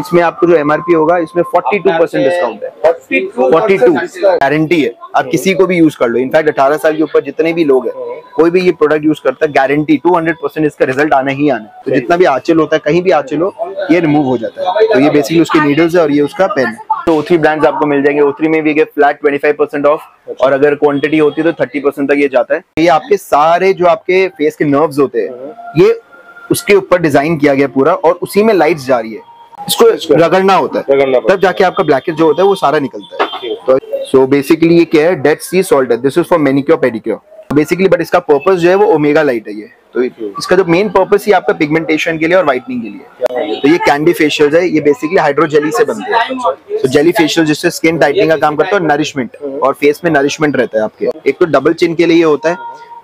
इसमें आपको जो एमआरपी होगा इसमें 42% डिस्काउंट है। 42 गारंटी है, आप किसी को भी यूज कर लो। इनफैक्ट 18 साल के ऊपर जितने भी लोग हैं, कोई भी ये प्रोडक्ट यूज करता है, गारंटी 200% इसका रिजल्ट आना ही आना है। तो जितना भी आंचल होता है, कहीं भी आंचल हो, ये रिमूव हो जाता है। तो ये बेसिकली उसकी नीडल्स है और ये उसका पेन है। तो O3 ब्रांड्स आपको मिल जाएंगे। O3 में भी फ्लैट 25% ऑफ, और अगर क्वांटिटी होती है तो 30% तक ये जाता है। ये आपके सारे जो आपके फेस के नर्व्स होते हैं, ये उसके ऊपर डिजाइन किया गया पूरा, और उसी में लाइट्स जा रही है। इसको रगड़ना होता है, तब जाके आपका ब्लैकेट जो होता है वो सारा निकलता है। तो सो बेसिकली ये क्या है, डेड सी सॉल्ट है। This is for manicure pedicure basically, but इसका पर्पस जो है वो ओमेगा लाइट है। ये तो इसका जो मेन पर्पस ही आपका पिगमेंटेशन के लिए और व्हाइटनिंग के लिए। तो ये कैंडी फेशियल्स है, ये बेसिकली हाइड्रो जेली से बनते हैं। तो जेली फेशियल जिससे स्किन टाइटनिंग का काम करता है और नरिशमेंट, और फेस में नरिशमेंट रहता है आपके। एक तो डबल चिन के लिए ये होता है,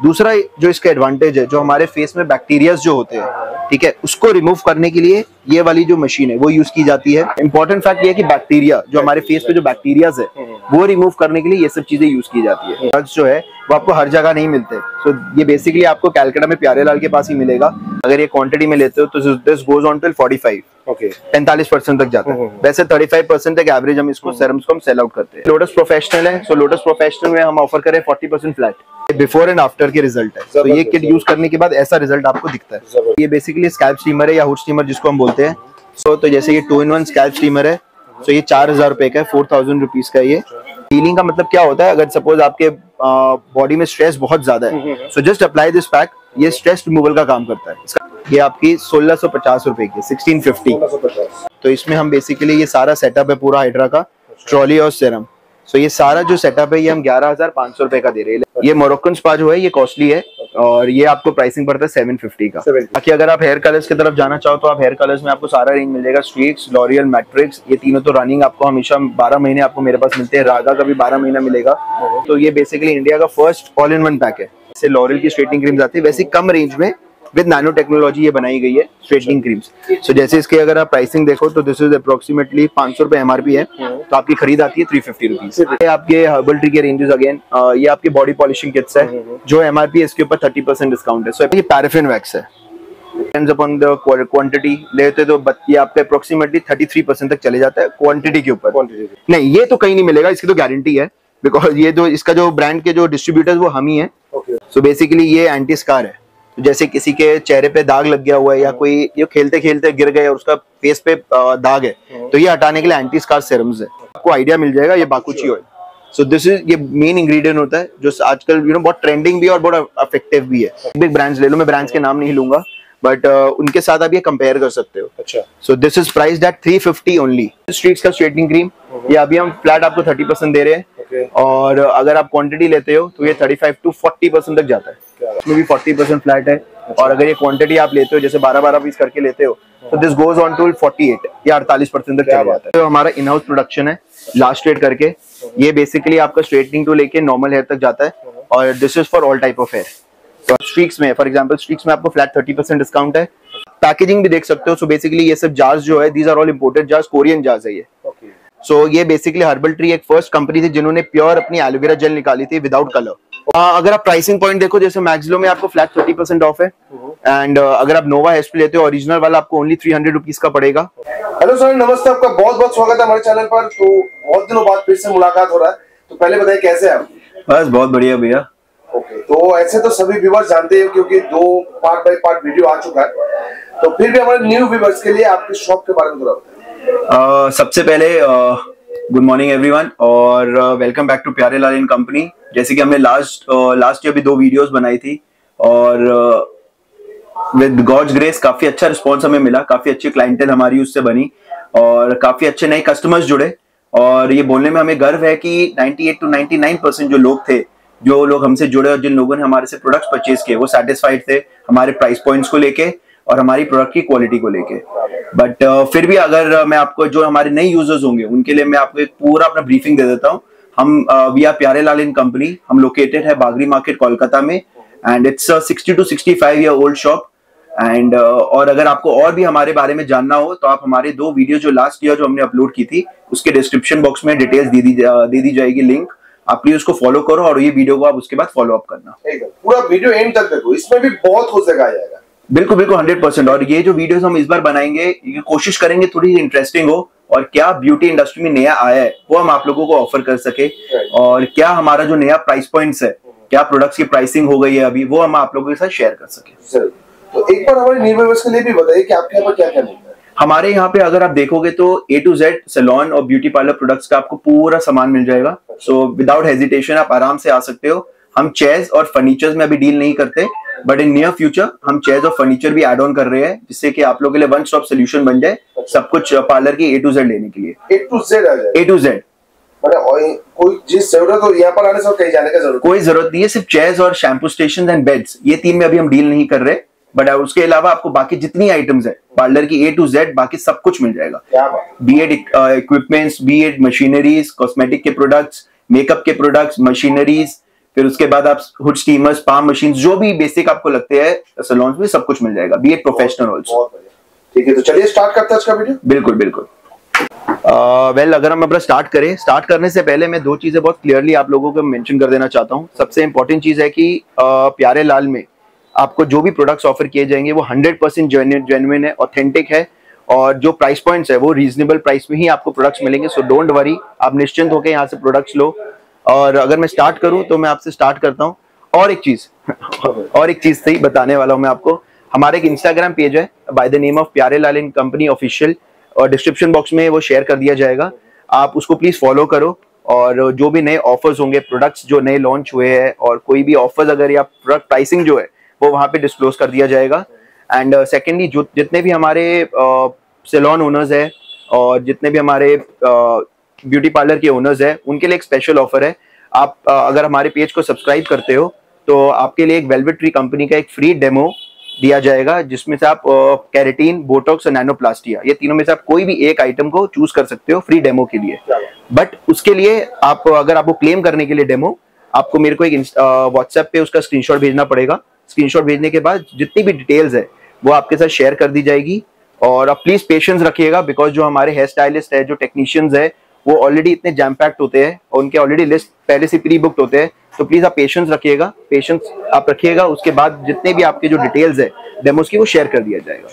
दूसरा जो इसका एडवांटेज है, जो हमारे फेस में बैक्टीरियाज जो होते हैं, ठीक है, उसको रिमूव करने के लिए ये वाली जो मशीन है वो यूज की जाती है। इंपॉर्टेंट फैक्ट ये है कि बैक्टीरिया जो हमारे फेस पे जो बैक्टीरियाज है वो रिमूव करने के लिए ये सब चीजें यूज की जाती है। ड्रग्स जो है वो आपको हर जगह नहीं मिलते। सो ये बेसिकली आपको कैलकाटा में प्यारेलाल के पास ही मिलेगा। अगर ये क्वांटिटी में लेते हो तो दिस गोज ऑन टिल 45, 45% तक जाता है। वैसे 35% तक एवरेज हम इसको सेरम्स को हम सेल आउट करते हैं। लोटस प्रोफेशनल है, सो लोटस प्रोफेशनल में हम ऑफर करें 40% फ्लैट। बिफोर एंड आफ्टर के रिजल्ट है। तो ये किट यूज करने के बाद ऐसा रिजल्ट आपको दिखता है। ये बेसिकली स्कैल्प स्टीमर है या हुड स्टीमर जिसको हम बोलते हैं। सो तो जैसे ये 2-in-1 स्कैल्प स्टीमर है, सो ये 4000 रुपए का है, 4000 रुपीज का। ये हीलिंग का मतलब क्या होता है, अगर सपोज आपके बॉडी में स्ट्रेस बहुत ज्यादा है, so just apply this pack, ये स्ट्रेस रिमूवल का काम करता है। ये आपकी 1650 रुपए की, 1650। तो इसमें हम बेसिकली ये सारा सेटअप है पूरा हाइड्रा का, ट्रॉली और सेरम। सो ये सारा जो सेटअप है ये हम 11,500 रुपए का दे रहे हैं। ये मोरक्कन स्पा जो है ये कॉस्टली है, और ये आपको प्राइसिंग पड़ता है 750 का। बाकी अगर आप हेयर कलर्स की तरफ जाना चाहो तो आप हेयर कलर्स में आपको सारा रेंज मिल जाएगा। स्ट्रीक्स, लॉरियल, मैट्रिक्स, ये तीनों तो रनिंग आपको हमेशा 12 महीने आपको मेरे पास मिलते हैं। रागा का भी 12 महीना मिलेगा। तो ये बेसिकली इंडिया का first all in one pack है। जैसे लॉरियल की स्ट्रेटनिंग क्रीम्स आती है, वैसे कम रेंज में विद नैनो टेक्नोलॉजी ये बनाई गई है स्ट्रेटनिंग क्रीम्स। सो जैसे इसके अगर आप प्राइसिंग देखो तो दिस इज अप्रोक्सीमेटली 500 रुपए एमआरपी है, तो आपकी खरीद आती है 350 रुपीज। ये आपके हर्बल ट्री के रेंजेस अगेन, ये आपके बॉडी पॉलिशिंग किट्स है, जो एमआरपी है इसके ऊपर 30% डिस्काउंट है। सो ये पैराफिन वैक्स है, डिपेंड्स अपॉन द क्वांटिटी लेते तो ये आपके अप्रोक्सीमेटली 33% तक चले जाता है क्वांटिटी के ऊपर। नहीं, ये तो कहीं नहीं मिलेगा, इसकी तो गारंटी है, बिकॉज ये जो इसका जो ब्रांड के जो डिस्ट्रीब्यूटर्स वो हम ही है। सो बेसिकली ये एंटी स्कार है। तो जैसे किसी के चेहरे पे दाग लग गया हुआ है, या कोई ये खेलते खेलते गिर गए और उसका फेस पे दाग है, तो ये हटाने के लिए एंटी स्कार सेरम्स है। आपको आइडिया मिल जाएगा, ये बाकुची ऑयल। सो दिस इज, ये मेन इंग्रेडिएंट होता है जो आजकल बहुत ट्रेंडिंग भी है और बहुत इफेक्टिव भी है। बिग ब्रांड्स ले लो, मैं ब्रांड्स के नाम नहीं लूंगा, बट उनके साथ आप ये कंपेयर कर सकते हो। अच्छा। So this is priced eight 350 only. Streaks का स्ट्रेटनिंग क्रीम, ये अभी हम फ्लैट आपको 30% दे रहे हैं। और अगर आप क्वांटिटी लेते हो तो ये 35 to 40% तक जाता है। इसमें भी 40% फ्लैट है। और अगर ये क्वांटिटी आप लेते हो, जैसे 12-12 पीस करके लेते हो, तो दिस गोज ऑन टू 48 या 48% तक चला जाता है। तो हमारा इन हाउस प्रोडक्शन है लास्ट स्ट्रेट करके। ये बेसिकली आपका स्ट्रेटनिंग टू लेके नॉर्मल हेयर तक जाता है, और this is for all type of hair. तो स्ट्रीक्स में, फॉर एग्जांपल स्ट्रीक्स में आपको फ्लैट 30% डिस्काउंट है। पैकेजिंग भी देख सकते हो। सो बेसिकली ये सब जार्स जो है, these are all imported jars, Korean jars है ये। सो ये बेसिकली हर्बल ट्री एक फर्स्ट कंपनी थी जिन्होंने प्योर अपनी एलोवेरा जेल निकाली थी विदाउट कलर। अगर आप प्राइसिंग पॉइंट देखो, जैसे मैक्सिलो में आपको फ्लैट 30% ऑफ है, एंड अगर आप नोवा हेयर स्प्रे लेते हो ओरिजिनल वाला, आपको ओनली 300 रुपीज का पड़ेगा। हेलो सर, नमस्ते, आपका बहुत बहुत स्वागत है हमारे चैनल पर। तो बहुत दिनों बाद फिर से मुलाकात हो रहा है, तो पहले बताइए कैसे हैं आप? बस बहुत बढ़िया भैया। ओके, तो ऐसे तो सभी व्यूअर्स जानते हैं क्योंकि 2 पार्ट बाय पार्ट वीडियो आ चुका है, तो फिर भी हमारे न्यू व्यूअर्स के लिए आपके शॉप के बारे में थोड़ा बताइए। सबसे पहले गुड मॉर्निंग एवरीवन, और welcome back to Pyarelal in company. जैसे कि हमने लास्ट ईयर भी 2 वीडियोस बनाई थी, और विद गॉड्स ग्रेस काफी अच्छा रिस्पॉन्स हमें मिला, काफी अच्छी क्लाइंटेल हमारी उससे बनी, और काफी अच्छे नए कस्टमर्स जुड़े। और ये बोलने में हमें गर्व है कि 98 to 99% जो लोग थे, जो लोग हमसे जुड़े और जिन लोगों ने हमारे से प्रोडक्ट्स परचेज किए, वो सेटिस्फाइड थे हमारे प्राइस पॉइंट्स को लेके और हमारी प्रोडक्ट की क्वालिटी को लेके। बट फिर भी अगर मैं आपको, जो हमारे नए यूजर्स होंगे उनके लिए मैं आपको एक पूरा अपना ब्रीफिंग दे देता हूँ। हम we are Pyarelal in company, हम लोकेटेड है बागरी मार्केट कोलकाता में, and it's 60 to 65 year old shop. And और अगर आपको और भी हमारे बारे में जानना हो तो आप हमारे 2 वीडियो जो लास्ट ईयर जो हमने अपलोड की थी, उसके डिस्क्रिप्शन बॉक्स में डिटेल्स दे दी जाएगी, लिंक। आप प्लीज उसको फॉलो करो, और ये वीडियो को आप उसके बाद फॉलो अप करना। पूरा वीडियो एंड तक देखो, इसमें भी बहुत कुछ सिखाया जाएगा। बिल्कुल बिल्कुल 100%। और ये जो वीडियोस हम इस बार बनाएंगे, ये कोशिश करेंगे थोड़ी इंटरेस्टिंग हो, और क्या ब्यूटी इंडस्ट्री में नया आया है वो हम आप लोगों को ऑफर कर सके, और क्या हमारा जो नया प्राइस पॉइंट्स है, क्या प्रोडक्ट्स की प्राइसिंग हो गई है अभी, वो हम आप लोगों के साथ शेयर कर सके। तो एक बार हमारे न्यू व्यूअर्स के लिए भी बताइए कि आपके यहाँ पर क्या क्या मिलता है। हमारे यहाँ पे अगर आप देखोगे तो A to Z सैलून और ब्यूटी पार्लर प्रोडक्ट्स का आपको पूरा सामान मिल जाएगा। सो विदाउट हेजिटेशन आप आराम से आ सकते हो। हम चेयर्स और फर्नीचर्स में अभी डील नहीं करते, बट इन नियर फ्यूचर हम चेयर्स और फर्नीचर भी एड ऑन कर रहे हैं, जिससे कि आप लोगों के लिए वन स्टॉप सोल्यूशन बन जाए सब कुछ पार्लर की A to Z लेने के लिए। A to Z आ जाए। A to Z कोई चीज जरूरत हो यहाँ पर आने से कहीं जाने का जरूरत कोई जरूरत नहीं है। सिर्फ चेयर्स और शैम्पू स्टेशन एंड बेड्स, ये 3 में अभी हम डील नहीं कर रहे, बट उसके अलावा आपको बाकी जितनी आइटम्स है पार्लर की A to Z बाकी सब कुछ मिल जाएगा। बी एड इक्विपमेंट्स, बी एड मशीनरीज, कॉस्मेटिक के प्रोडक्ट्स, मेकअप के प्रोडक्ट्स, मशीनरीज, फिर उसके बाद आप हुड स्टीमर्स, पाम मशीन, जो भी बेसिक आपको लगते हैं सैलून्स में सब कुछ मिल जाएगा, बी एड प्रोफेशनल ऑल्सो। ठीक है, तो चलिए स्टार्ट करते हैं आज का वीडियो। बिल्कुल बिल्कुल। अगर हम अपना स्टार्ट करने से पहले मैं 2 चीजें बहुत क्लियरली आप लोगों को मेंशन कर देना चाहता हूँ। सबसे इंपॉर्टेंट चीज है कि प्यारे लाल में आपको जो भी प्रोडक्ट्स ऑफर किए जाएंगे वो 100% जेन्युइन है, ऑथेंटिक है, और जो प्राइस पॉइंट्स है वो रीजनेबल प्राइस में ही आपको प्रोडक्ट्स मिलेंगे। सो डोंट वरी, आप निश्चिंत होकर यहाँ से प्रोडक्ट्स लो। और अगर मैं स्टार्ट करूँ तो मैं आपसे स्टार्ट करता हूँ। और एक चीज थी बताने वाला हूँ मैं आपको। हमारे एक इंस्टाग्राम पेज है बाय द नेम ऑफ प्यारे लाल इन कंपनी ऑफिशियल, और डिस्क्रिप्शन बॉक्स में वो शेयर कर दिया जाएगा। आप उसको प्लीज फॉलो करो, और जो भी नए ऑफर्स होंगे, प्रोडक्ट्स जो नए लॉन्च हुए हैं, और कोई भी ऑफर्स अगर या प्रोडक्ट प्राइसिंग जो है वो वहां पे डिस्क्लोज कर दिया जाएगा। एंड सेकेंडली जो जितने भी हमारे सैलून ओनर्स है और जितने भी हमारे ब्यूटी पार्लर के ओनर्स है, उनके लिए एक स्पेशल ऑफर है। आप अगर हमारे पेज को सब्सक्राइब करते हो तो आपके लिए एक वेलवेट ट्री कंपनी का एक फ्री डेमो दिया जाएगा, जिसमें से आप कैरेटीन, बोटॉक्स और नैनोप्लास्टिया, ये तीनों में से आप कोई भी एक आइटम को चूज कर सकते हो फ्री डेमो के लिए। बट उसके लिए आप अगर आपको क्लेम करने के लिए डेमो, आपको मेरे को एक व्हाट्सएप पे उसका स्क्रीनशॉट भेजना पड़ेगा। स्क्रीनशॉट भेजने के बाद जितनी भी डिटेल्स है वो आपके साथ शेयर कर दी जाएगी। और आप प्लीज पेशेंस रखिएगा, बिकॉज जो हमारे हेयर स्टाइलिस्ट है, जो टेक्नीशियंस है, वो ऑलरेडी इतने जैम पैक्ड होते हैं और उनके ऑलरेडी लिस्ट पहले से प्री बुक्ड होते हैं। तो प्लीज आप पेशेंस रखिएगा। उसके बाद जितने भी आपके जो डिटेल्स है डेमोस की, वो शेयर कर दिया जाएगा।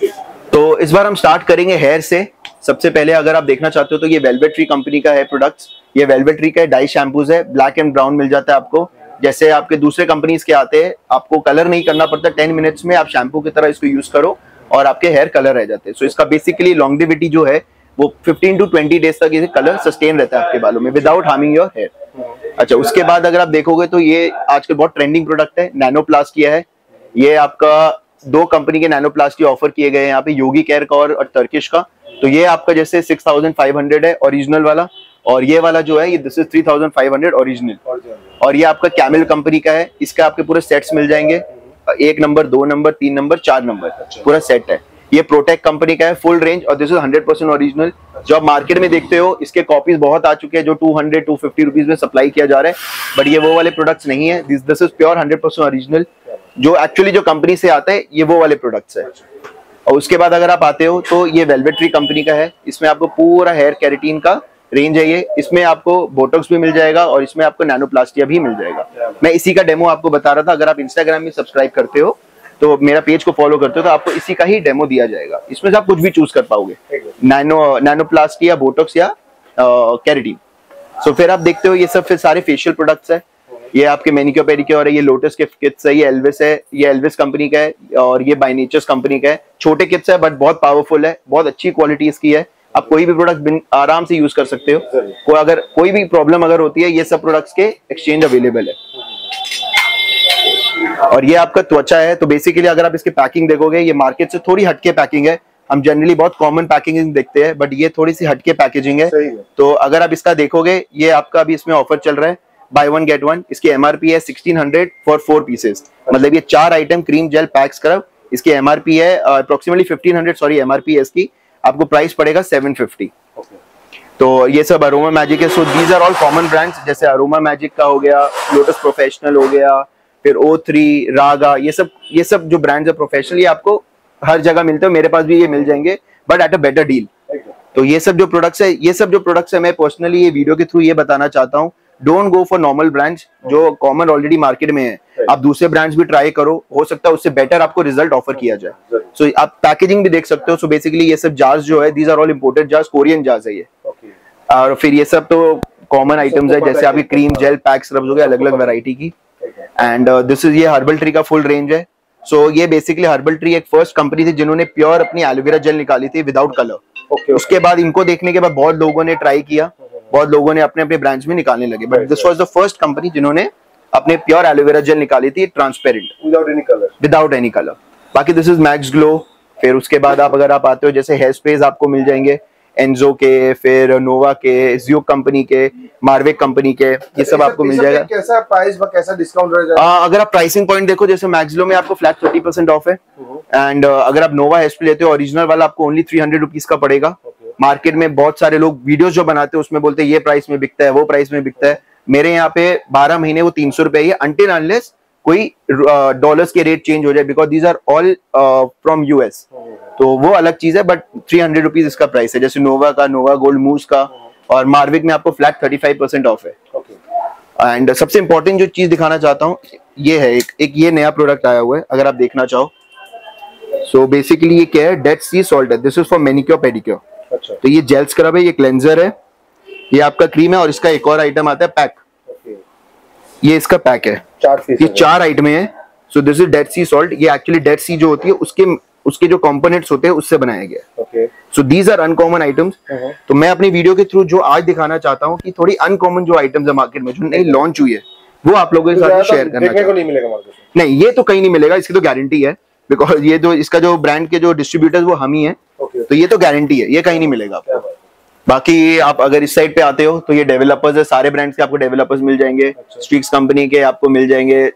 तो इस बार हम स्टार्ट करेंगे हेयर से। सबसे पहले अगर आप देखना चाहते हो तो ये वेलवेट ट्री कंपनी का है प्रोडक्ट्स। ये वेलवेट ट्री का डाई शैम्पूज है, ब्लैक एंड ब्राउन मिल जाता है आपको। जैसे आपके दूसरे कंपनीज के आते हैं, आपको कलर नहीं करना पड़ता, 10 मिनट्स में आप शैम्पू की तरह इसको यूज करो और आपके हेयर कलर रह जाते हैं। सो इसका बेसिकली लॉन्गेविटी जो है वो 15 to 20 डेज तक ये कलर सस्टेन रहता है आपके बालों में विदाउट हार्मिंग योर हेयर। अच्छा, उसके बाद अगर आप देखोगे तो ये आजकल बहुत ट्रेंडिंग प्रोडक्ट है, नैनोप्लास्टिया है। ये आपका 2 कंपनी के नैनोप्लास्टिया ऑफर किए गए हैं यहाँ पे, योगी केयर का और टर्किश का। तो ये आपका जैसे 6500 है ओरिजिनल वाला, और ये वाला जो है ये दिस इज 3500 ओरिजिनल। और ये आपका कैमल कंपनी का है। इसका आपके पूरे सेट्स मिल जाएंगे, 1 नंबर, 2 नंबर, 3 नंबर, 4 नंबर, पूरा सेट है। ये प्रोटेक्ट कंपनी का है, फुल रेंज, और दिस इज 100% ओरिजिनल। जो आप मार्केट में देखते हो इसके कॉपीज बहुत आ चुके हैं जो 200-250 रुपीज में सप्लाई किया जा रहा है, बट ये वो वाले प्रोडक्ट्स नहीं है। This is pure 100% original. जो एक्चुअली जो कंपनी से आता है ये वो वाले प्रोडक्ट्स है। और उसके बाद अगर आप आते हो तो ये वेलवेट ट्री कंपनी का है। इसमें आपको पूरा हेयर कैरेटीन का रेंज है ये। इसमें आपको बोटॉक्स भी मिल जाएगा और इसमें आपको नैनोप्लास्टिया भी मिल जाएगा। मैं इसी का डेमो आपको बता रहा था। अगर आप इंस्टाग्राम में सब्सक्राइब करते हो तो मेरा पेज को फॉलो करते हो तो आपको इसी का ही डेमो दिया जाएगा। इसमें से आप कुछ भी चूज कर पाओगे, नैनोप्लास्टिया, बोटॉक्स या कैरेटीन। सो फिर आप देखते हो ये सब फिर सारे फेशियल प्रोडक्ट्स है। ये आपके मैनिक्योर पेडिक्योर है, ये लोटस के किट्स है, ये एल्विस है, ये एल्विस कंपनी का है, और ये बाय नेचर्स कंपनी का है। छोटे किट्स है बट बहुत पावरफुल है, बहुत अच्छी क्वालिटी इसकी है। आप कोई भी प्रोडक्ट आराम से यूज कर सकते हो। अगर कोई भी प्रॉब्लम अगर होती है, ये सब प्रोडक्ट्स के एक्सचेंज अवेलेबल है। और ये आपका त्वचा है। तो बेसिकली अगर आप इसकी पैकिंग देखोगे, ये मार्केट से थोड़ी हटके पैकिंग है। हम जनरली बहुत कॉमन पैकेजिंग देखते हैं, बट ये थोड़ी सी हटके पैकेजिंग है। तो अगर आप इसका देखोगे, ये आपका अभी इसमें ऑफर चल रहा है, बाय 1 गेट 1। इसकी एमआरपी है 1600 फॉर 4 पीसेस। मतलब ये 4 item cream gel pack scrub, इसकी एमआरपी है अप्रोक्सीमेटली 1500, सॉरी एमआरपी है इसकी। आपको प्राइस पड़ेगा 750। तो ये सब अरोमा मैजिक है। So these are all common brands, जैसे अरोमा मैजिक का हो गया, लोटस प्रोफेशनल हो गया, फिर O3, रागा, ये सब जो ब्रांड्स है प्रोफेशनल, ये आपको हर जगह मिलते हैं। मेरे पास भी ये मिल जाएंगे but at a better deal. तो ये सब जो प्रोडक्ट्स है मैं पर्सनली ये वीडियो के थ्रू ये बताना चाहता हूँ, don't go for normal brands जो कॉमन ऑलरेडी मार्केट में है। आप दूसरे ब्रांड्स भी ट्राई करो, हो सकता है उससे बेटर आपको रिजल्ट ऑफर किया जाए। सो आप पैकेजिंग भी देख सकते हो। सो बेसिकली ये सब जार्स जो है, these are all imported jars, Korean jars है ये। और फिर ये सब तो कॉमन आइटम्स है, जैसे आपकी क्रीम जेल पैक सिरप्स हो गए अलग अलग वैरायटी की। एंड दिस इज ये हर्बल ट्री का फुल रेंज है। सो ये बेसिकली हर्बल ट्री एक फर्स्ट कंपनी थी जिन्होंने प्योर अपनी एलोवेरा जेल निकाली थी विदाउट कलर। उसके बाद इनको देखने के बाद बहुत लोगों ने ट्राई किया, बहुत लोगों ने अपने अपने ब्रांड्स में निकालने लगे, but this was the first company जिन्होंने अपने प्योर एलोवेरा जेल निकाली थी ट्रांसपेरेंट विदाउट एनी कलर। बाकी दिस इज मैक्स ग्लो। फिर उसके बाद आप अगर आप आते हो, जैसे हेयर स्प्रेज आपको मिल जाएंगे एंजो के, फिर नोवा के, जियो कंपनी के, मार्वेक कंपनी के, ये सब आपको मिल जाएगा। कैसा प्राइस व कैसा डिस्काउंट रहेगा? अगर आप प्राइसिंग पॉइंट देखो, जैसे मैक्सग्लो में आपको फ्लैट 30% ऑफ है। एंड अगर आप नोवा हेयर स्प्रे लेते हो ओरिजिनल वाला, आपको ओनली 300 रुपीज का पड़ेगा। मार्केट में बहुत सारे लोग वीडियोस जो बनाते हैं उसमें बोलते हैं ये प्राइस में बिकता है, वो प्राइस में बिकता है। मेरे यहाँ पे 12 महीने वो 300 रुपए ही है, अनटिल अनलेस कोई डॉलर्स के रेट चेंज हो जाए, because these are all from US, तो वो अलग चीज है। बट 300 रुपीज इसका प्राइस है। जैसे नोवा का, नोवा गोल्ड मूस का और मार्विक में आपको फ्लैट 35% ऑफ है। एंड सबसे इंपॉर्टेंट जो चीज दिखाना चाहता हूँ ये है, एक ये नया प्रोडक्ट आया हुआ है, अगर आप देखना चाहो। सो बेसिकली ये क्या है, डेड सी सॉल्ट है। This is for manicure pedicure. तो ये जेल स्क्रब है, ये क्लेंजर है, ये आपका क्रीम है, और इसका एक और आइटम आता है पैक। ये इसका पैक है, ये 4 आइटम है। So this is dead C salt. ये एक्चुअली डेड सी जो होती है उसके जो कंपोनेंट्स होते हैं उससे बनाया गया है। So these are uncommon items. तो मैं अपनी वीडियो के थ्रू जो आज दिखाना चाहता हूँ कि थोड़ी अनकॉमन जो आइटम्स है मार्केट में, जो नई लॉन्च हुई है, वो आप लोगों के साथ शेयर करना देखने को नहीं मिलेगा मार्केट में। नहीं, ये तो कहीं नहीं मिलेगा, इसकी तो गारंटी है, बिकॉज ये जो इसका जो ब्रांड के जो डिस्ट्रीब्यूटर्स वो हम ही है। तो ये तो गारंटी है, ये कहीं नहीं मिलेगा आपको। बाकी आप अगर इस साइड पे आते हो तो ये डेवलपर्स है, सारे ब्रांड्स के आपको डेवलपर्स मिल जाएंगे। स्ट्रीक्स कंपनी के आपको मिल जाएंगे,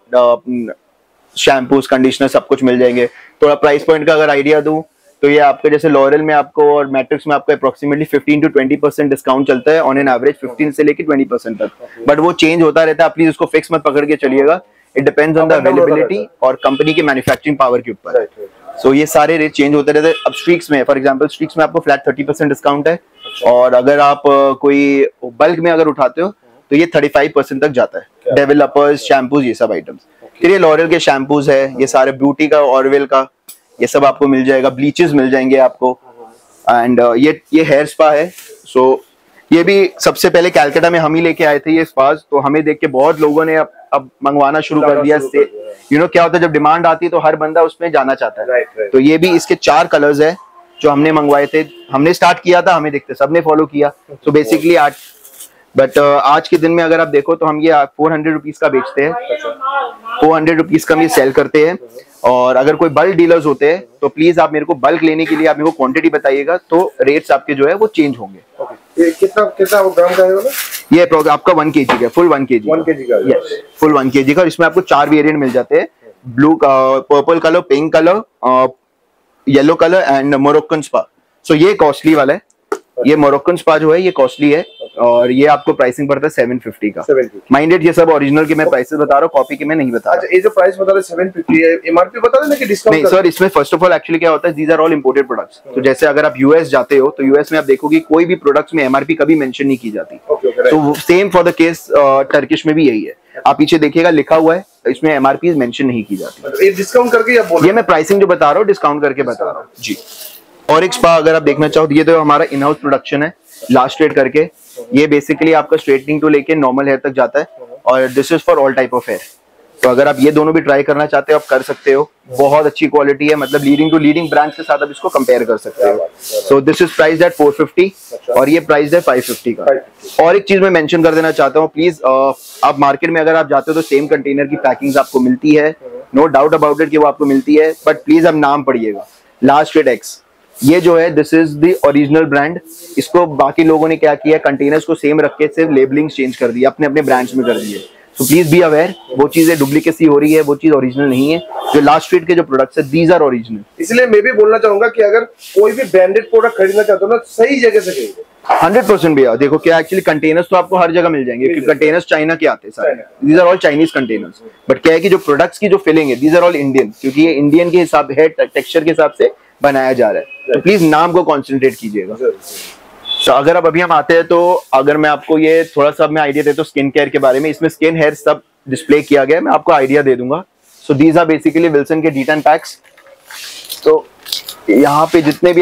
शैम्पूस, कंडीशनर, सब कुछ मिल जाएंगे। थोड़ा प्राइस पॉइंट का अगर आइडिया दूं तो ये आपके जैसे लॉरेल में आपको और मैट्रिक्स में आपको अप्रोक्सीमेटली 15 to 20% डिस्काउंट चलता है ऑन एन एवरेज, 15 से लेके 20% तक। बट वो चेंज होता रहता है, प्लीज उसको फिक्स मत पकड़ के चलिएगा। It depends on the availability और कंपनी की मैन्युफैक्चरिंग पावर के ऊपर। सो ये सारे रेट चेंज होते रहते हैं। अब स्ट्रीक्स में, फॉर एग्जांपल स्ट्रीक्स में आपको फ्लैट 30% डिस्काउंट है, और अगर आप कोई बल्क में अगर उठाते हो तो ये 35% तक जाता है। डेवलपर्स, शैम्पूज, ये सब आइटम्स। फिर ये लॉरेल के शैम्पूज है, ये सारे ब्यूटी का, ऑरवेल का, ये सब आपको मिल जाएगा। ब्लीचेस मिल जाएंगे आपको। एंड ये हेयर स्पा है। सो ये भी सबसे पहले कैलकाटा में हम ही लेके आए थे ये स्पास, तो हमें देख के बहुत लोगों ने अब मंगवाना शुरू कर दिया। यू नो क्या होता है, जब डिमांड आती है तो हर बंदा उसमें जाना चाहता है। तो ये भी इसके 4 कलर्स है जो हमने मंगवाए थे। हमने स्टार्ट किया था, हमें देखते सबने फॉलो किया। तो बेसिकली आज के दिन में अगर आप देखो तो हम ये 400 रुपीज का बेचते हैं, 400 रुपीज का हम ये सेल करते हैं। और अगर कोई बल्क डीलर्स होते हैं तो प्लीज आप मेरे को बल्क लेने के लिए आप मेरे को क्वांटिटी बताइएगा, तो रेट्स आपके जो है वो चेंज होंगे। ये कितना ग्राम का है? ये आपका 1 kg का, फुल 1 kg। 1 kg का? यस, फुल 1 kg का। और इसमें आपको 4 वेरिएंट मिल जाते हैं, blue, purple colour, pink colour, yellow colour and Moroccan spa. So ये कॉस्टली वाला है, ये मोरक्कन स्पा जो है ये कॉस्टली है, और ये आपको प्राइसिंग पड़ता है 750 का। माइंडेड ये सब ओरिजिनल के मैं प्राइसेस बता रहा हूँ, कॉपी के मैं नहीं बता रहा। अच्छा, ये जो प्राइस बता रहे 750 है, एमआरपी बता रहे ना कि डिस्काउंट? नहीं सर, इसमें फर्स्ट ऑफ ऑल एक्चुअली क्या होता है, these are all imported products. तो जैसे अगर आप यूएस जाते हो तो यूएस में आप देखोगे कोई भी प्रोडक्ट्स में एमआरपी कभी मेंशन नहीं की जाती। तो same for the case Turkish में भी यही है। आप पीछे देखिएगा लिखा हुआ है, इसमें एमआरपी मेंशन नहीं की जाती। ये डिस्काउंट करके या बोल? ये मैं प्राइसिंग जो बता रहा हूँ डिस्काउंट करके बता रहा हूँ जी। और एक स्पा अगर आप देखना चाहो तो ये तो हमारा इन हाउस प्रोडक्शन है, लास्ट स्ट्रेट करके। ये बेसिकली आपका स्ट्रेटनिंग टू लेके नॉर्मल हेयर तक जाता है, और this is for all type of hair. तो अगर आप ये दोनों भी ट्राई करना चाहते हो आप कर सकते हो, बहुत अच्छी क्वालिटी है, मतलब लीडिंग ब्रांड्स के साथ आप इसको कंपेयर कर सकते हो। So this is priced eight 450 और ये प्राइस्ड है 550 का। और एक चीज मैं मेंशन कर देना चाहता हूँ, प्लीज आप मार्केट में अगर आप जाते हो तो सेम कंटेनर की पैकिंग आपको मिलती है, नो डाउट अबाउट इट कि वो आपको मिलती है, बट प्लीज अब नाम पढ़िएगा, लास्ट स्ट्रेट एक्स। ये जो है this is the original brand. इसको बाकी लोगों ने क्या किया, कंटेनर्स को सेम रख के सिर्फ लेबलिंग चेंज कर दी, अपने अपने ब्रांड्स में कर दिए। सो प्लीज बी अवेयर, वो चीजें डुप्लीकेसी हो रही है, वो चीज ओरिजिनल नहीं है। जो लास्ट स्ट्रीट के जो प्रोडक्ट्स है दीज आर ओरिजिनल। इसलिए मैं भी बोलना चाहूंगा कि अगर कोई भी ब्रांडेड प्रोडक्ट खरीदना चाहते हो ना, सही जगह से खरीदो। 100% भैया। देखो क्या एक्चुअली कंटेनर्स तो आपको हर जगह मिल जाएंगे, क्योंकि कंटेनर्स चाइना के आते हैं सारे, these are all Chinese containers. But क्या है कि जो प्रोडक्ट्स की जो फिलिंग है दीज आर ऑल इंडियन, क्योंकि ये इंडियन के हिसाब है, टेक्सचर के हिसाब से बनाया जा रहा है। तो प्लीज नाम को कॉन्सेंट्रेट कीजिएगा। तो अगर अब अभी हम आते हैं तो अगर मैं आपको ये थोड़ा सा मैं आइडिया देता हूँ स्किन केयर के बारे में, इसमें स्किन हेयर सब डिस्प्ले किया गया है, मैं आपको आइडिया दे दूंगा। So these are basically Wilson के D10 पैक्स। तो यहाँ पे जितने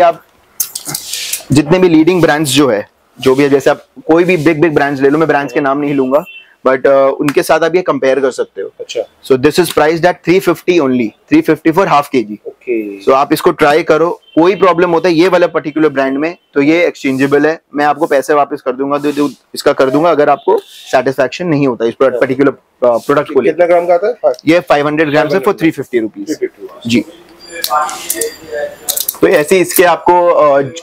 भी लीडिंग ब्रांड्स जो है, जो भी है, जैसे आप कोई भी बिग ब्रांड्स ले लो, मैं ब्रांड्स के नाम नहीं लूंगा, बट उनके साथ आप ये कंपेयर कर सकते हो। अच्छा। So this is priced eight 350 only, 350 for half kg। सो आप इसको ट्राई करो, कोई प्रॉब्लम होता है ये वाला पर्टिकुलर ब्रांड में तो ये एक्सचेंजेबल है, मैं आपको पैसे वापस कर दूंगा, जो इसका कर दूंगा अगर आपको सेटिस्फैक्शन नहीं होता इस पर्टिकुलर प्रोडक्ट को। कितना ग्राम का आता है? ये 500 ग्राम है फॉर 350 रुपीज जी। तो ऐसे इसके आपको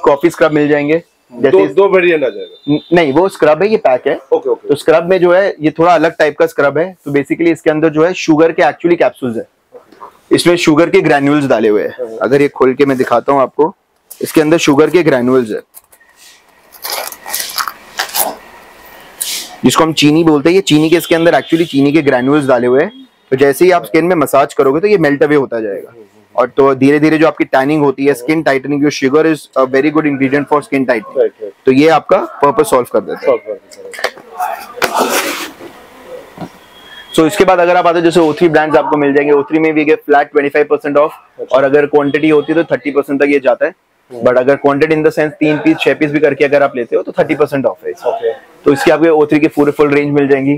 कॉफी स्क्रब मिल जाएंगे, जैसे दो वेरिएंट आ जाएगा। नहीं, वो स्क्रब है, ये पैक है। Okay okay. तो स्क्रब में जो है ये थोड़ा अलग टाइप का स्क्रब है। तो बेसिकली इसके अंदर जो है शुगर के एक्चुअली कैप्सूल्स है, इसमें शुगर के ग्रैन्यूल्स डाले हुए हैं। अगर ये खोल के मैं दिखाता हूँ आपको, इसके अंदर शुगर के ग्रैन्यूल्स है, जिसको हम चीनी बोलते हैं। ये चीनी के इसके अंदर एक्चुअली चीनी के ग्रैन्यूल्स डाले हुए हैं। तो जैसे ही आप स्किन में मसाज करोगे तो ये मेल्ट अवे होता जाएगा, और तो धीरे धीरे जो आपकी टैनिंग होती है, स्किन टाइटनिंग, जो sugar is a very good ingredient for skin tightening. तो ये आपका पर्पस सॉल्व कर देता है। सो इसके बाद अगर आप आते हो, जैसे O3 ब्रांड्स आपको मिल जाएंगे। O3 में भी फ्लैट 25% ऑफ, और अगर क्वांटिटी होती है तो 30% तक ये जाता है। बट अगर quantity in the sense 3 piece 6 piece भी करके अगर आप लेते हो तो 30% ऑफ है। तो इसकी आपको O3 की पूरे फुल रेंज मिल जाएंगी।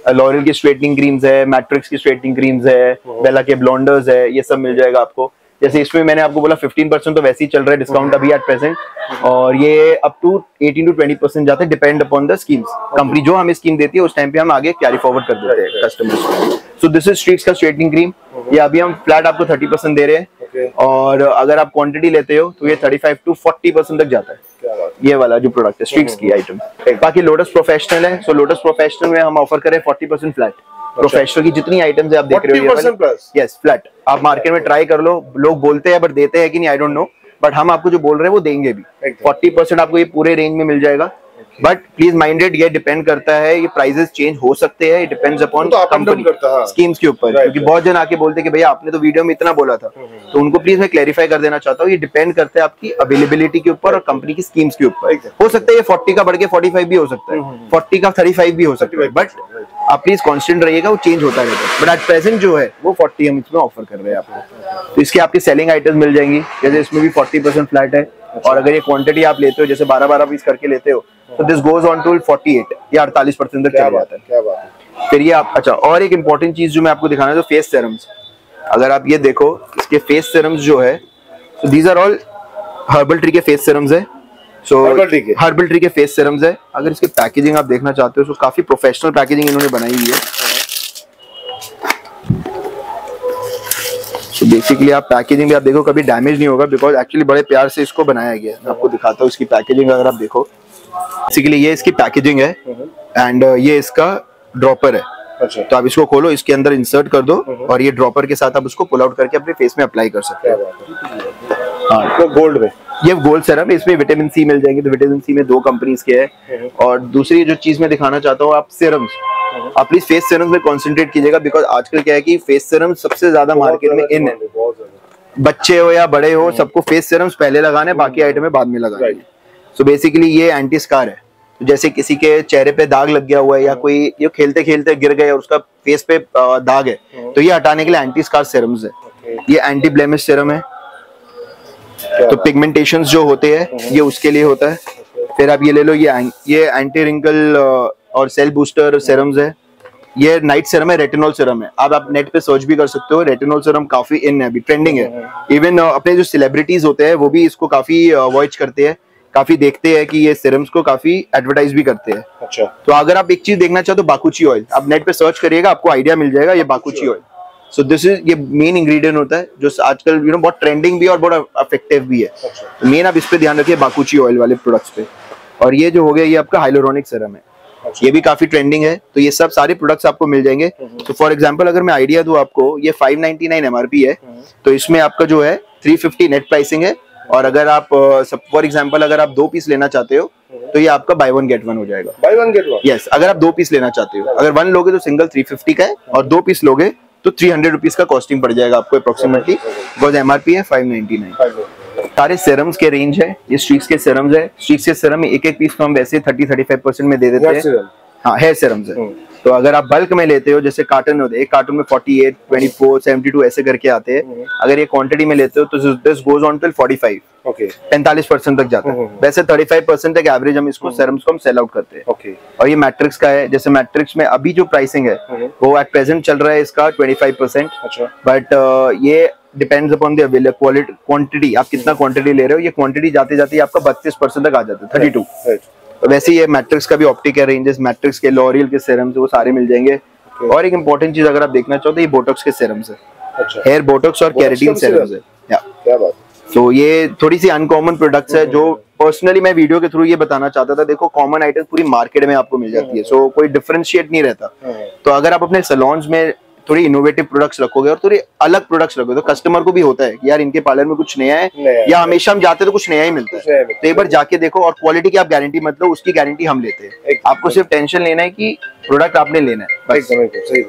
लॉरियल की स्ट्रेटनिंग क्रीम्स है, मैट्रिक्स की स्ट्रेटनिंग क्रीम्स है, बेला के ब्लॉन्डर्स है, ये सब मिल जाएगा आपको। जैसे इसमें मैंने आपको बोला 15% तो वैसे ही चल रहा है डिस्काउंट अभी एट प्रेजेंट, और ये अप टू 18 to 20% जाते हैं, depend upon the schemes. Company जो हमें स्कीम देती है उस टाइम पे हम आगे कैरी फॉरवर्ड कर देते हैं कस्टमर्स को। सो दिस इज स्ट्रीक्स का स्ट्रेटनिंग क्रीम, ये अभी हम फ्लैट आपको 30% दे रहे हैं, और अगर आप क्वांटिटी लेते हो तो ये 35 to 40% तक जाता है। ये वाला जो प्रोडक्ट है स्ट्रीक्स की आइटम। बाकी लोटस प्रोफेशनल है, सो लोटस प्रोफेशनल में हम ऑफर करें 40% फ्लैट। प्रोफेशनल की जितनी आइटम्स है आप देख रहे हो, यस फ्लैट। आप मार्केट में ट्राई कर लो, लोग बोलते हैं बट देते हैं कि नहीं आई डोंट नो, बट हम आपको जो बोल रहे हैं वो देंगे भी। 40% आपको ये पूरे रेंज में मिल जाएगा। बट प्लीज माइंडेड, ये डिपेंड करता है, ये प्राइसेस चेंज हो सकते हैं, it depends upon company schemes के ऊपर। क्योंकि बहुत जन आके बोलते हैं कि भैया आपने तो वीडियो में इतना बोला था, तो उनको प्लीज मैं क्लैरिफाई कर देना चाहता हूँ, ये डिपेंड करता है आपकी अवेलेबिलिटी के ऊपर और कंपनी की स्कीम्स के ऊपर। हो सकता है ये 40 का बढ़ के 45 भी हो सकता है, 40 का 35 भी हो सकता है, बट आप प्लीज कांस्टेंट रहिएगा, वो चेंज होता रहेगा। बट एट प्रेजेंट जो है वो 40 हम इसमें ऑफर कर रहे हैं आपको। तो इसकी आपकी सेलिंग आइटम्स मिल जाएंगी, जैसे इसमें भी 40% फ्लैट है, और अगर ये क्वांटिटी आप लेते हो, जैसे 12-12 पीस करके लेते हो, तो दिस गोज ऑन टू 48 या 48% तक चला जाता है। क्या बात है। फिर ये आप, अच्छा, और एक इंपॉर्टेंट चीज जो मैं आपको दिखाना है, तो फेस सेरम्स। अगर आप ये देखो, इसके फेस सेरम्स जो है, तो these are all herbal tree के फेस सेरम्स है। सो हर्बल ट्री के फेस सेरम्स है। अगर इसकी पैकेजिंग आप देखना चाहते हो तो काफी प्रोफेशनल पैकेजिंग इन्होंने बनाई हुई है। तो बेसिकली आप पैकेजिंग भी आप देखो, कभी डैमेज नहीं होगा, बिकॉज एक्चुअली बड़े प्यार से इसको बनाया गया है। मैं आपको दिखाता हूँ इसकी पैकेजिंग। अगर आप देखो, बेसिकली ये इसकी पैकेजिंग है, एंड ये इसका ड्रॉपर है। अच्छा। तो आप इसको खोलो, इसके अंदर इंसर्ट कर दो, और ये ड्रॉपर के साथ आप उसको पुल आउट करके अपने फेस में अप्लाई कर सकते हो। हाँ, तो गोल्ड में ये गोल्ड सेरम है, इसमें विटामिन सी मिल जाएंगे। तो विटामिन सी में 2 कंपनीज के है। और दूसरी जो चीज मैं दिखाना चाहता हूँ, आप सेरम्स, आप प्लीज फेस सेरम्स में कंसंट्रेट कीजिएगा, बिकॉज आजकल क्या है कि फेस सेरम सबसे ज्यादा मार्केट में इन है। बच्चे हो या बड़े हो, सबको फेस सेरम्स पहले लगाने, बाकी आइटमें बाद में लगाने। सो बेसिकली ये एंटी स्कार है। तो जैसे किसी के चेहरे पे दाग लग गया हुआ है, या कोई ये खेलते खेलते गिर गए और उसका फेस पे दाग है, तो ये हटाने के लिए एंटी स्कार सेरम्स है। ये एंटी ब्लेमिश सेरम है। तो पिगमेंटेशंस जो होते हैं ये उसके लिए होता है। फिर आप ये ले लो, ये एंटी रिंकल और सेल बूस्टर सेरम्स है। ये नाइट सेरम है, रेटिनॉल सेरम है। आप नेट पे सर्च भी कर सकते हो, रेटिनॉल सेरम काफी इन है, अभी ट्रेंडिंग है। इवन अपने जो सेलिब्रिटीज होते हैं वो भी इसको काफी वॉच करते हैं, काफी देखते हैं कि ये सेरम्स को काफी एडवर्टाइज भी करते हैं। अच्छा। तो अगर आप एक चीज देखना चाहो तो बाकुची ऑयल, आप नेट पे सर्च करिएगा, आपको आइडिया मिल जाएगा, ये बाकुची ऑयल। सो दिस इज, ये मेन इंग्रेडिएंट होता है जो आजकल बहुत ट्रेंडिंग भी है और बहुत इफेक्टिव भी है। तो मेन आप इस पे ध्यान रखिए, बाकुची ऑयल वाले प्रोडक्ट्स पे। और ये जो हो गया, ये आपका हाइलोरोनिक सेरम है, ये भी काफी ट्रेंडिंग है। तो ये सब सारे प्रोडक्ट्स आपको मिल जाएंगे। तो फॉर एग्जांपल अगर मैं आइडिया दूं आपको, ये 599 MRP है, तो इसमें आपका जो है 350 नेट प्राइसिंग है। और अगर आप फॉर एग्जांपल अगर आप 2 पीस लेना चाहते हो तो ये आपका बाय 1 गेट 1 हो जाएगा। Bye 1 gate 1? यस, अगर आप 2 पीस लेना चाहते हो, अगर 1 लोगे तो सिंगल 350 का है, और 2 पीस लोगे तो 300 रुपीज का कॉस्टिंग पड़ जाएगा आपको अप्रोक्सीमेटली, बिकॉज MRP है 599। सारे सेरम्स के रेंज है, ये स्ट्रीक्स के सेरम्स है। स्ट्रीक्स के सेरम में एक पीस तो हम वैसे 30-35% में दे देते हैं। हाँ हेयर सीरम्स है। तो अगर आप बल्क में लेते हो, जैसे कार्टन होते हैं, एक कार्टन में 48, 24, 72 ऐसे करके आते हैं। अगर ये क्वांटिटी में लेते हो तो दिस गोज ऑन टिल 45, 45% तक जाता है। वैसे 35% तक एवरेज हम इसको सीरम्स को हम सेल आउट करते हैं। और ये मैट्रिक्स का है, जैसे मैट्रिक्स में अभी जो प्राइसिंग है वो एट प्रेजेंट चल रहा है इसका 25%, बट ये depends upon the quality, quantity, आप कितना क्वांटिटी ले रहे हो। ये क्वांटिटी जाते जाते आपका 32% तक आ जाता है, 32। वैसे ये मैट्रिक्स का भी ऑप्टिक है रेंजेस, मैट्रिक्स के, लॉरियल के सीरम्स वो सारे मिल जाएंगे। और एक इंपॉर्टेंट चीज अगर आप देखना चाहो तो ये बोटॉक्स के सीरम्स है, हेयर बोटॉक्स और केराटिन सीरम्स है। क्या बात। तो ये थोड़ी सी अनकॉमन प्रोडक्ट्स है जो पर्सनली मैं वीडियो के थ्रू ये बताना चाहता था। देखो कॉमन आइटम पूरी मार्केट में आपको मिल जाती है, सो कोई डिफरेंशिएट नहीं रहता। तो अगर आप अपने सैलून्स में थोड़ी इनोवेटिव प्रोडक्ट्स रखोगे और थोड़ी अलग प्रोडक्ट्स रखोगे तो कस्टमर को भी होता है कि यार इनके पार्लर में कुछ नया है, या हमेशा हम जाते तो कुछ नया ही मिलता है। तो एक बार जाके देखो, और क्वालिटी की आप गारंटी मत लो, उसकी गारंटी हम लेते हैं। आपको सिर्फ टेंशन लेना है कि प्रोडक्ट आपने लेना है,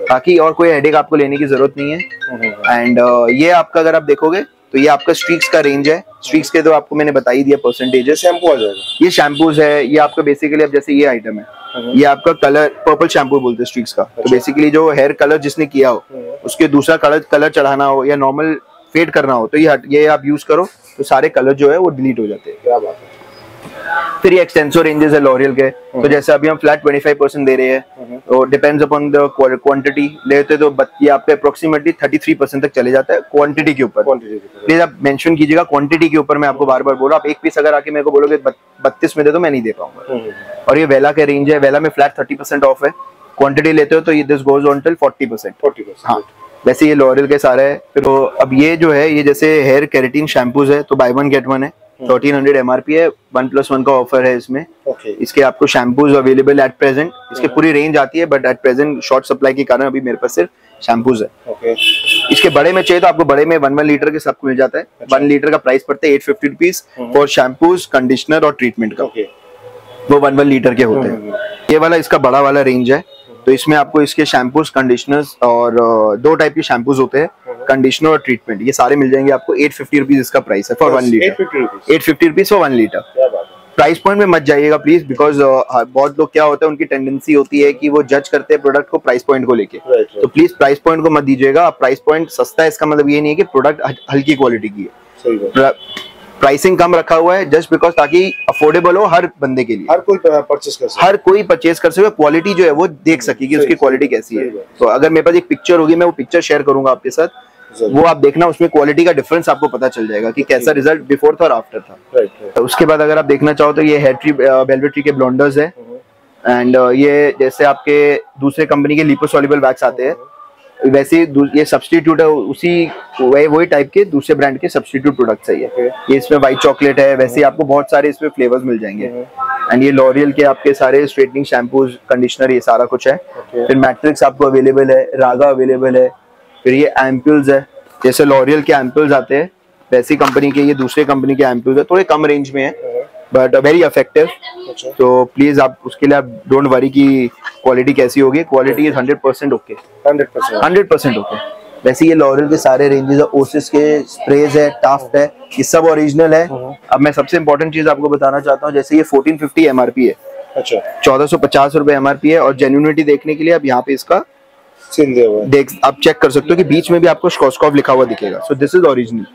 ताकि और कोई हेडेक आपको लेने की जरूरत नहीं है। एंड ये आपका अगर आप देखोगे तो ये आपका स्ट्रीक्स का रेंज है। स्ट्रीक्स के तो आपको मैंने बता ही दिया परसेंटेज। शैम्पू आ जाएगा, ये शैम्पूज है। ये आपका बेसिकली अब जैसे ये आइटम है, ये आपका कलर पर्पल शैम्पू बोलते हैं स्ट्रीक्स का। तो बेसिकली जो हेयर कलर जिसने किया हो उसके दूसरा कलर चढ़ाना हो या नॉर्मल फेड करना हो तो ये आप यूज करो तो सारे कलर जो है वो डिलीट हो जाते हैं। क्या बात है। फिर ये एक्सटेंसो रेंजेस है लॉरियल के। तो जैसे अभी हम फ्लैट 25% दे रहे हैं, तो डिपेंड्स अपॉन द क्वांटिटी लेते तो ये आपके अप्रोक्सीमेटली 33% तक चले जाता है क्वांटिटी के ऊपर। प्लीज आप मेंशन कीजिएगा क्वांटिटी के ऊपर। मैं आपको बार बार बोल रहा हूँ, आप एक पीस अगर आके मेरे को बोलोगे 32 में दे दो, मैं नहीं दे पाऊंगा। और ये वेला के रेंज है, वेला में फ्लैट 30% ऑफ है। क्वांटिटी लेते हो तो ये दिस गोज ऑन टिल 40%। हाँ, वैसे ये लॉरियल के सारे है। फिर अब ये जो है, ये जैसे हेयर केराटिन शैम्पूज है तो बाय 1 गेट 1 है। 1300 MRP है, 1+1 का ऑफर है इसमें। इसके आपको शैम्पूज अवेलेबल एट प्रेजेंट। इसकी पूरी रेंज आती है but at present short supply के कारण अभी मेरे पास सिर्फ शैम्पूज है। इसके बड़े में चाहिए तो आपको बड़े में 1 लीटर के सबको मिल जाता है। 1 लीटर का प्राइस पड़ता है 850 रुपीज फॉर शैम्पूज, कंडीशनर और ट्रीटमेंट का। वो 1 लीटर के होते हैं। ये वाला इसका बड़ा वाला रेंज है। तो इसमें आपको इसके शैम्पूज, कंडीशनर्स और 2 टाइप के शैम्पूज होते हैं, कंडीशनर और ट्रीटमेंट। ये सारे मिल जाएंगे आपको। 850 रुपीज इसका प्राइस है for 1 litre. 850 rupees for 1 litre. Price point में मत जाइएगा प्लीज, बिकॉज बहुत लोग क्या होता है, उनकी टेंडेंसी होती है कि वो जज करते हैं प्रोडक्ट को प्राइस पॉइंट को लेके। तो प्लीज प्राइस पॉइंट को मत दीजिएगा। प्राइस पॉइंट सस्ता है इसका मतलब ये नहीं है कि प्रोडक्ट हल्की क्वालिटी की है। प्राइसिंग कम रखा हुआ है जस्ट बिकॉज ताकि अफोर्डेबल हो हर बंदे के लिए, हर कोई परचेज कर सके, क्वालिटी जो है वो देख सके कि उसकी क्वालिटी कैसी है। तो अगर मेरे पास एक पिक्चर होगी, मैं वो पिक्चर शेयर करूंगा आपके साथ, वो आप देखना, उसमें क्वालिटी का डिफरेंस आपको पता चल जाएगा कि कैसा रिजल्ट बिफोर था और आफ्टर था। तो उसके बाद अगर आप देखना चाहो तो ये हेयर ट्री, वेलवेट ट्री के ब्लॉन्डर्स है। एंड ये जैसे आपके दूसरे कंपनी के लिपोसॉल्युबल वैक्स आते हैं, वैसे ये सब्स्टिट्यूट है उसी वही टाइप के दूसरे ब्रांड के सब्स्टिट्यूट प्रोडक्ट्स है। ये इसमें व्हाइट चॉकलेट है। वैसे आपको बहुत सारे इसमें फ्लेवर्स मिल जाएंगे। एंड ये लॉरियल के आपके सारे स्ट्रेटनिंग शैम्पूज, कंडीशनर, ये सारा कुछ है। फिर मैट्रिक्स आपको अवेलेबल है, रागा अवेलेबल है। फिर ये एम्प्यूल्स है, जैसे लॉरियल के एम्प्यूल्स आते हैं वैसी कंपनी के ये दूसरे कंपनी के एम्प्यूल्स है। थोड़े कम रेंज में है बट वेरी इफेक्टिव। तो प्लीज आप उसके लिए आप डोंट वरी की क्वालिटी कैसी होगी। Quality is 100% okay, 100% okay. वैसे ये लॉरियल के सारे रेंजेस है, ओसिस के स्प्रेज है, टाफ्ट है, ये सब ओरिजिनल है। अब मैं सबसे इंपॉर्टेंट चीज आपको बताना चाहता हूँ, जैसे ये 1450 MRP है। अच्छा, 1450 रुपए MRP है। और जेन्युइनिटी देखने के लिए आप यहाँ पे इसका देख आप चेक कर सकते हो कि बीच में भी आपको स्कॉस्कॉफ लिखा हुआ दिखेगा। So this is original.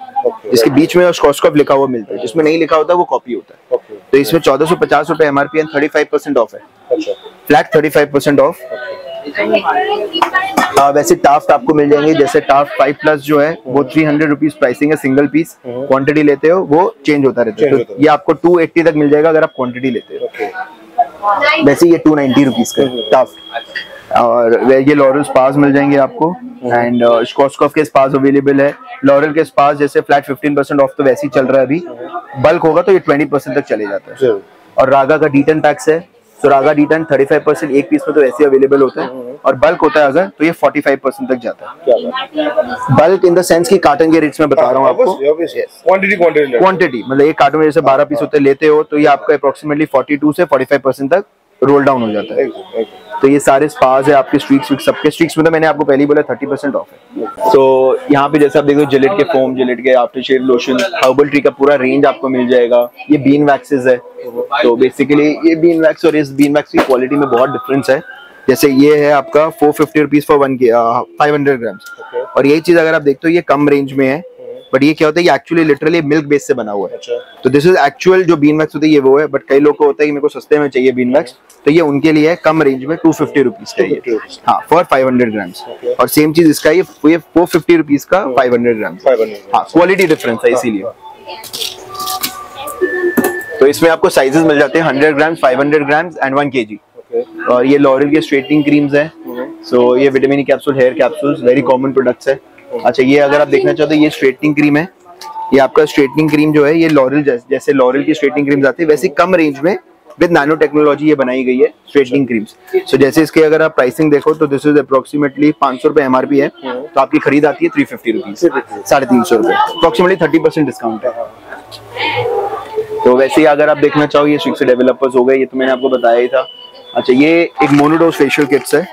इसके बीच में स्कॉस्कॉफ लिखा हुआ मिलता है, जिसमें नहीं लिखा होता वो कॉपी होता है। तो इसमें 1450 रुपए MRP एंड 35% ऑफ है। Flat 35% of. वैसे टाफ्ट आपको मिल जाएंगे, जैसे टाफ्ट 5+ जो है वो 300 रुपीज प्राइसिंग है सिंगल पीस। क्वांटिटी लेते हो वो चेंज होता रहता है। तो ये आपको 280 तक मिल जाएगा अगर आप क्वांटिटी लेते हो। वैसे ये 290 रुपीज का टाफ्ट। और ये लॉरियल स्पास मिल जाएंगे आपको। एंड स्कॉस्कॉफ के स्पास अवेलेबल है। लॉरियल के स्पास जैसे फ्लैट 15% ऑफ तो वैसे ही चल रहा है अभी। बल्क होगा तो ये 20% तक चले जाता है। और रागा का D10 पैक्स है। तो रागा D10 35% एक पीस में तो वैसे अवेलेबल होता है। और बल्क होता है अगर तो ये 45% तक जाता है। बल्क इन द सेंस की कार्टन के रेट्स में बता रहा हूँ आपको। क्वांटिटी मतलब एक कार्टन में जैसे 12 पीस होते लेते हो तो ये आपका अप्रोक्सीमेटली 42 से 45% तक रोल डाउन हो जाता है। तो ये सारे स्पास है आपके, स्ट्रीक्स सबके स्ट्रीक्स में तो मैंने आपको पहले ही बोला 30% ऑफ है। तो यहाँ पे जैसे आप देखो जिलेट के फोम, जिलेट के after shave lotion, herbal tree का पूरा रेंज आपको मिल जाएगा। ये बीन वैक्सेस है, तो बेसिकली ये बीन वैक्स और इस बीन वैक्स की क्वालिटी में बहुत डिफरेंस है। जैसे ये है आपका 450 रुपीज फॉर 500 ग्राम्स, और यही चीज अगर आप देखते हो ये कम रेंज में है, बट ये क्या होता है, ये एक्चुअली लिटरली मिल्क बेस से बना हुआ है। तो दिस इज एक्चुअल जो बीन वैक्स होता है ये वो है, बट कई लोग को होता है कि मेरे को सस्ते में चाहिए बीन वैक्स, तो ये उनके लिए है कम रेंज में 250 रुपीज का ये, हाँ, फॉर 500 ग्राम्स। और सेम चीज इसका ये 450 रुपीज का 500 ग्राम्स। हाँ, क्वालिटी डिफरेंस है इसीलिए। तो इसमें आपको साइजेस मिल जाते हैं 100 ग्राम्स, 500 ग्राम्स एंड 1 kg। और ये लॉरियल के स्ट्रेटनिंग क्रीम्स है। सो ये vitamin E capsule, hair capsules, very common products है। अच्छा, ये अगर आप देखना चाहते हो ये स्ट्रेटनिंग क्रीम है। ये आपका स्ट्रेटनिंग क्रीम जो है ये लॉरियल जैसे लॉरियल की स्ट्रेटनिंग क्रीम्स आती है वैसे कम रेंज में विद नैनो टेक्नोलॉजी ये बनाई गई है स्ट्रेटनिंग क्रीम्स। सो जैसे इसके अगर आप प्राइसिंग देखो तो दिस इज अप्रोक्सीमेटली 500 रुपए MRP है, तो आपकी खरीद आती है 350 रुपीज, 350 रुपए, अप्रोक्सीमेटली 30% डिस्काउंट है। तो वैसे ही अगर आप देखना चाहो ये स्विक्स डेवलपर्स हो गए, ये तो मैंने आपको बताया ही था। अच्छा, ये एक मोनोडोज फेशियल किट्स है,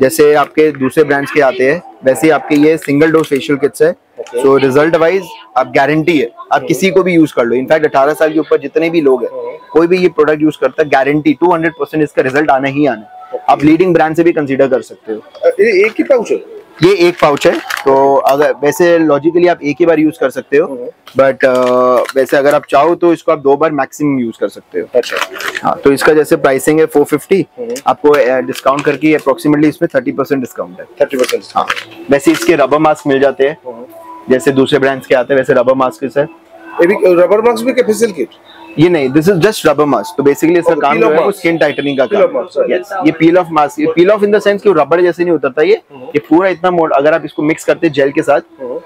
जैसे आपके दूसरे ब्रांड्स के आते हैं वैसे ही आपके ये सिंगल डोज फेशियल किट्स है। सो रिजल्ट वाइज आप गारंटी है, आप किसी को भी यूज कर लो। इनफैक्ट 18 साल के ऊपर जितने भी लोग हैं, कोई भी ये प्रोडक्ट यूज करता है, गारंटी 200% इसका रिजल्ट आना ही आना है। आप लीडिंग ब्रांड से भी कंसीडर कर सकते हो। ये एक ही पाउच है? ये एक पाउच है, तो अगर वैसे लॉजिकली आप एक ही बार यूज कर सकते हो, बट वैसे अगर आप चाहो तो इसको आप 2 बार मैक्सिमम यूज कर सकते हो। अच्छा, हाँ, तो इसका जैसे प्राइसिंग है 450, आपको डिस्काउंट करके अप्रोक्सीमेटली इसमें 30% डिस्काउंट है। 30%? हाँ, वैसे इसके रबर मास्क मिल जाते हैं, जैसे दूसरे ब्रांड्स के आते हैं वैसे रबर मास्क है। ये भी रबर मास्क भी क्या फेशियल किट? ये नहीं, this is just rubber mask. तो बेसिकली इसका काम जो है वो स्किन टाइटनिंग का काम है। यस, ये पील of mask, peel of in the sense कि रबर जैसे नहीं उतरता ये पूरा इतना मोड, अगर आप इसको मिक्स करते हैं जेल के साथ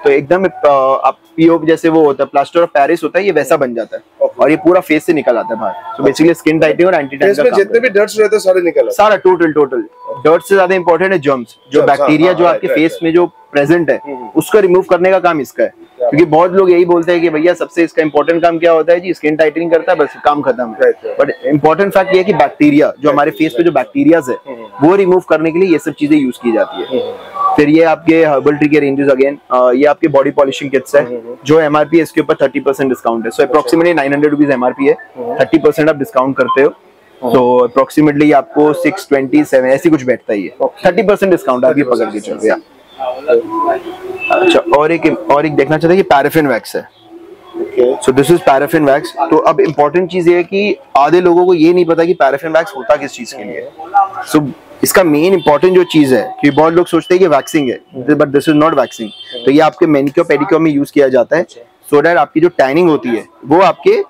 तो एकदम आप पीओ जैसे वो होता है, प्लास्टर ऑफ पेरिस होता है, ये वैसा बन जाता है और ये पूरा फेस से निकल आता है बाहर। सो बेसिकली स्किन टाइटनिंग और एंटी टैन का काम। जितने भी डर्ट्स रहते हैं सारे निकल, सारा टोटल डर्ट से ज्यादा इंपॉर्टेंट है जर्म्स, जो बैक्टीरिया जो आपके फेस में जो प्रेजेंट है उसको रिमूव करने का काम इसका है। क्योंकि बहुत लोग यही बोलते हैं कि भैया सबसे इसका इंपॉर्टेंट काम क्या होता है जी, स्किन टाइटनिंग करता है, बस काम खत्म। बट इंपॉर्टेंट फैक्ट ये है कि बैक्टीरिया जो हमारे फेस पे जो बैक्टीरियाज है वो रिमूव करने के लिए ये सब चीजें यूज की जाती है। फिर ये आपके हर्बल ट्री के रेंजेस अगेन, ये आपके बॉडी पॉलिशिंग किट्स है, जो MRP है इसके ऊपर 30% डिस्काउंट है। सो अप्रोक्सीमेटली 900 रुपीज MRP है, 30% आप डिस्काउंट करते हो, तो अप्रोक्सीमेटली आपको 627 ऐसी कुछ बैठता ही है। 30% डिस्काउंट आप ये पकड़ के चल रहे। अच्छा, और एक देखना चाहते हैं कि पैराफिन वैक्स है। So this is paraffin wax. तो अब इम्पोर्टेंट चीज ये है कि आधे लोगों को ये नहीं पता कि पैराफिन वैक्स होता किस चीज के लिए। सो इसका मेन इंपॉर्टेंट जो चीज है कि बहुत लोग सोचते हैं कि वैक्सिंग है, but this is not waxing. तो ये आपके मैनिक्योर पेडिक्योर में यूज किया जाता है, सो दैट आपकी जो टैनिंग होती है वो आपके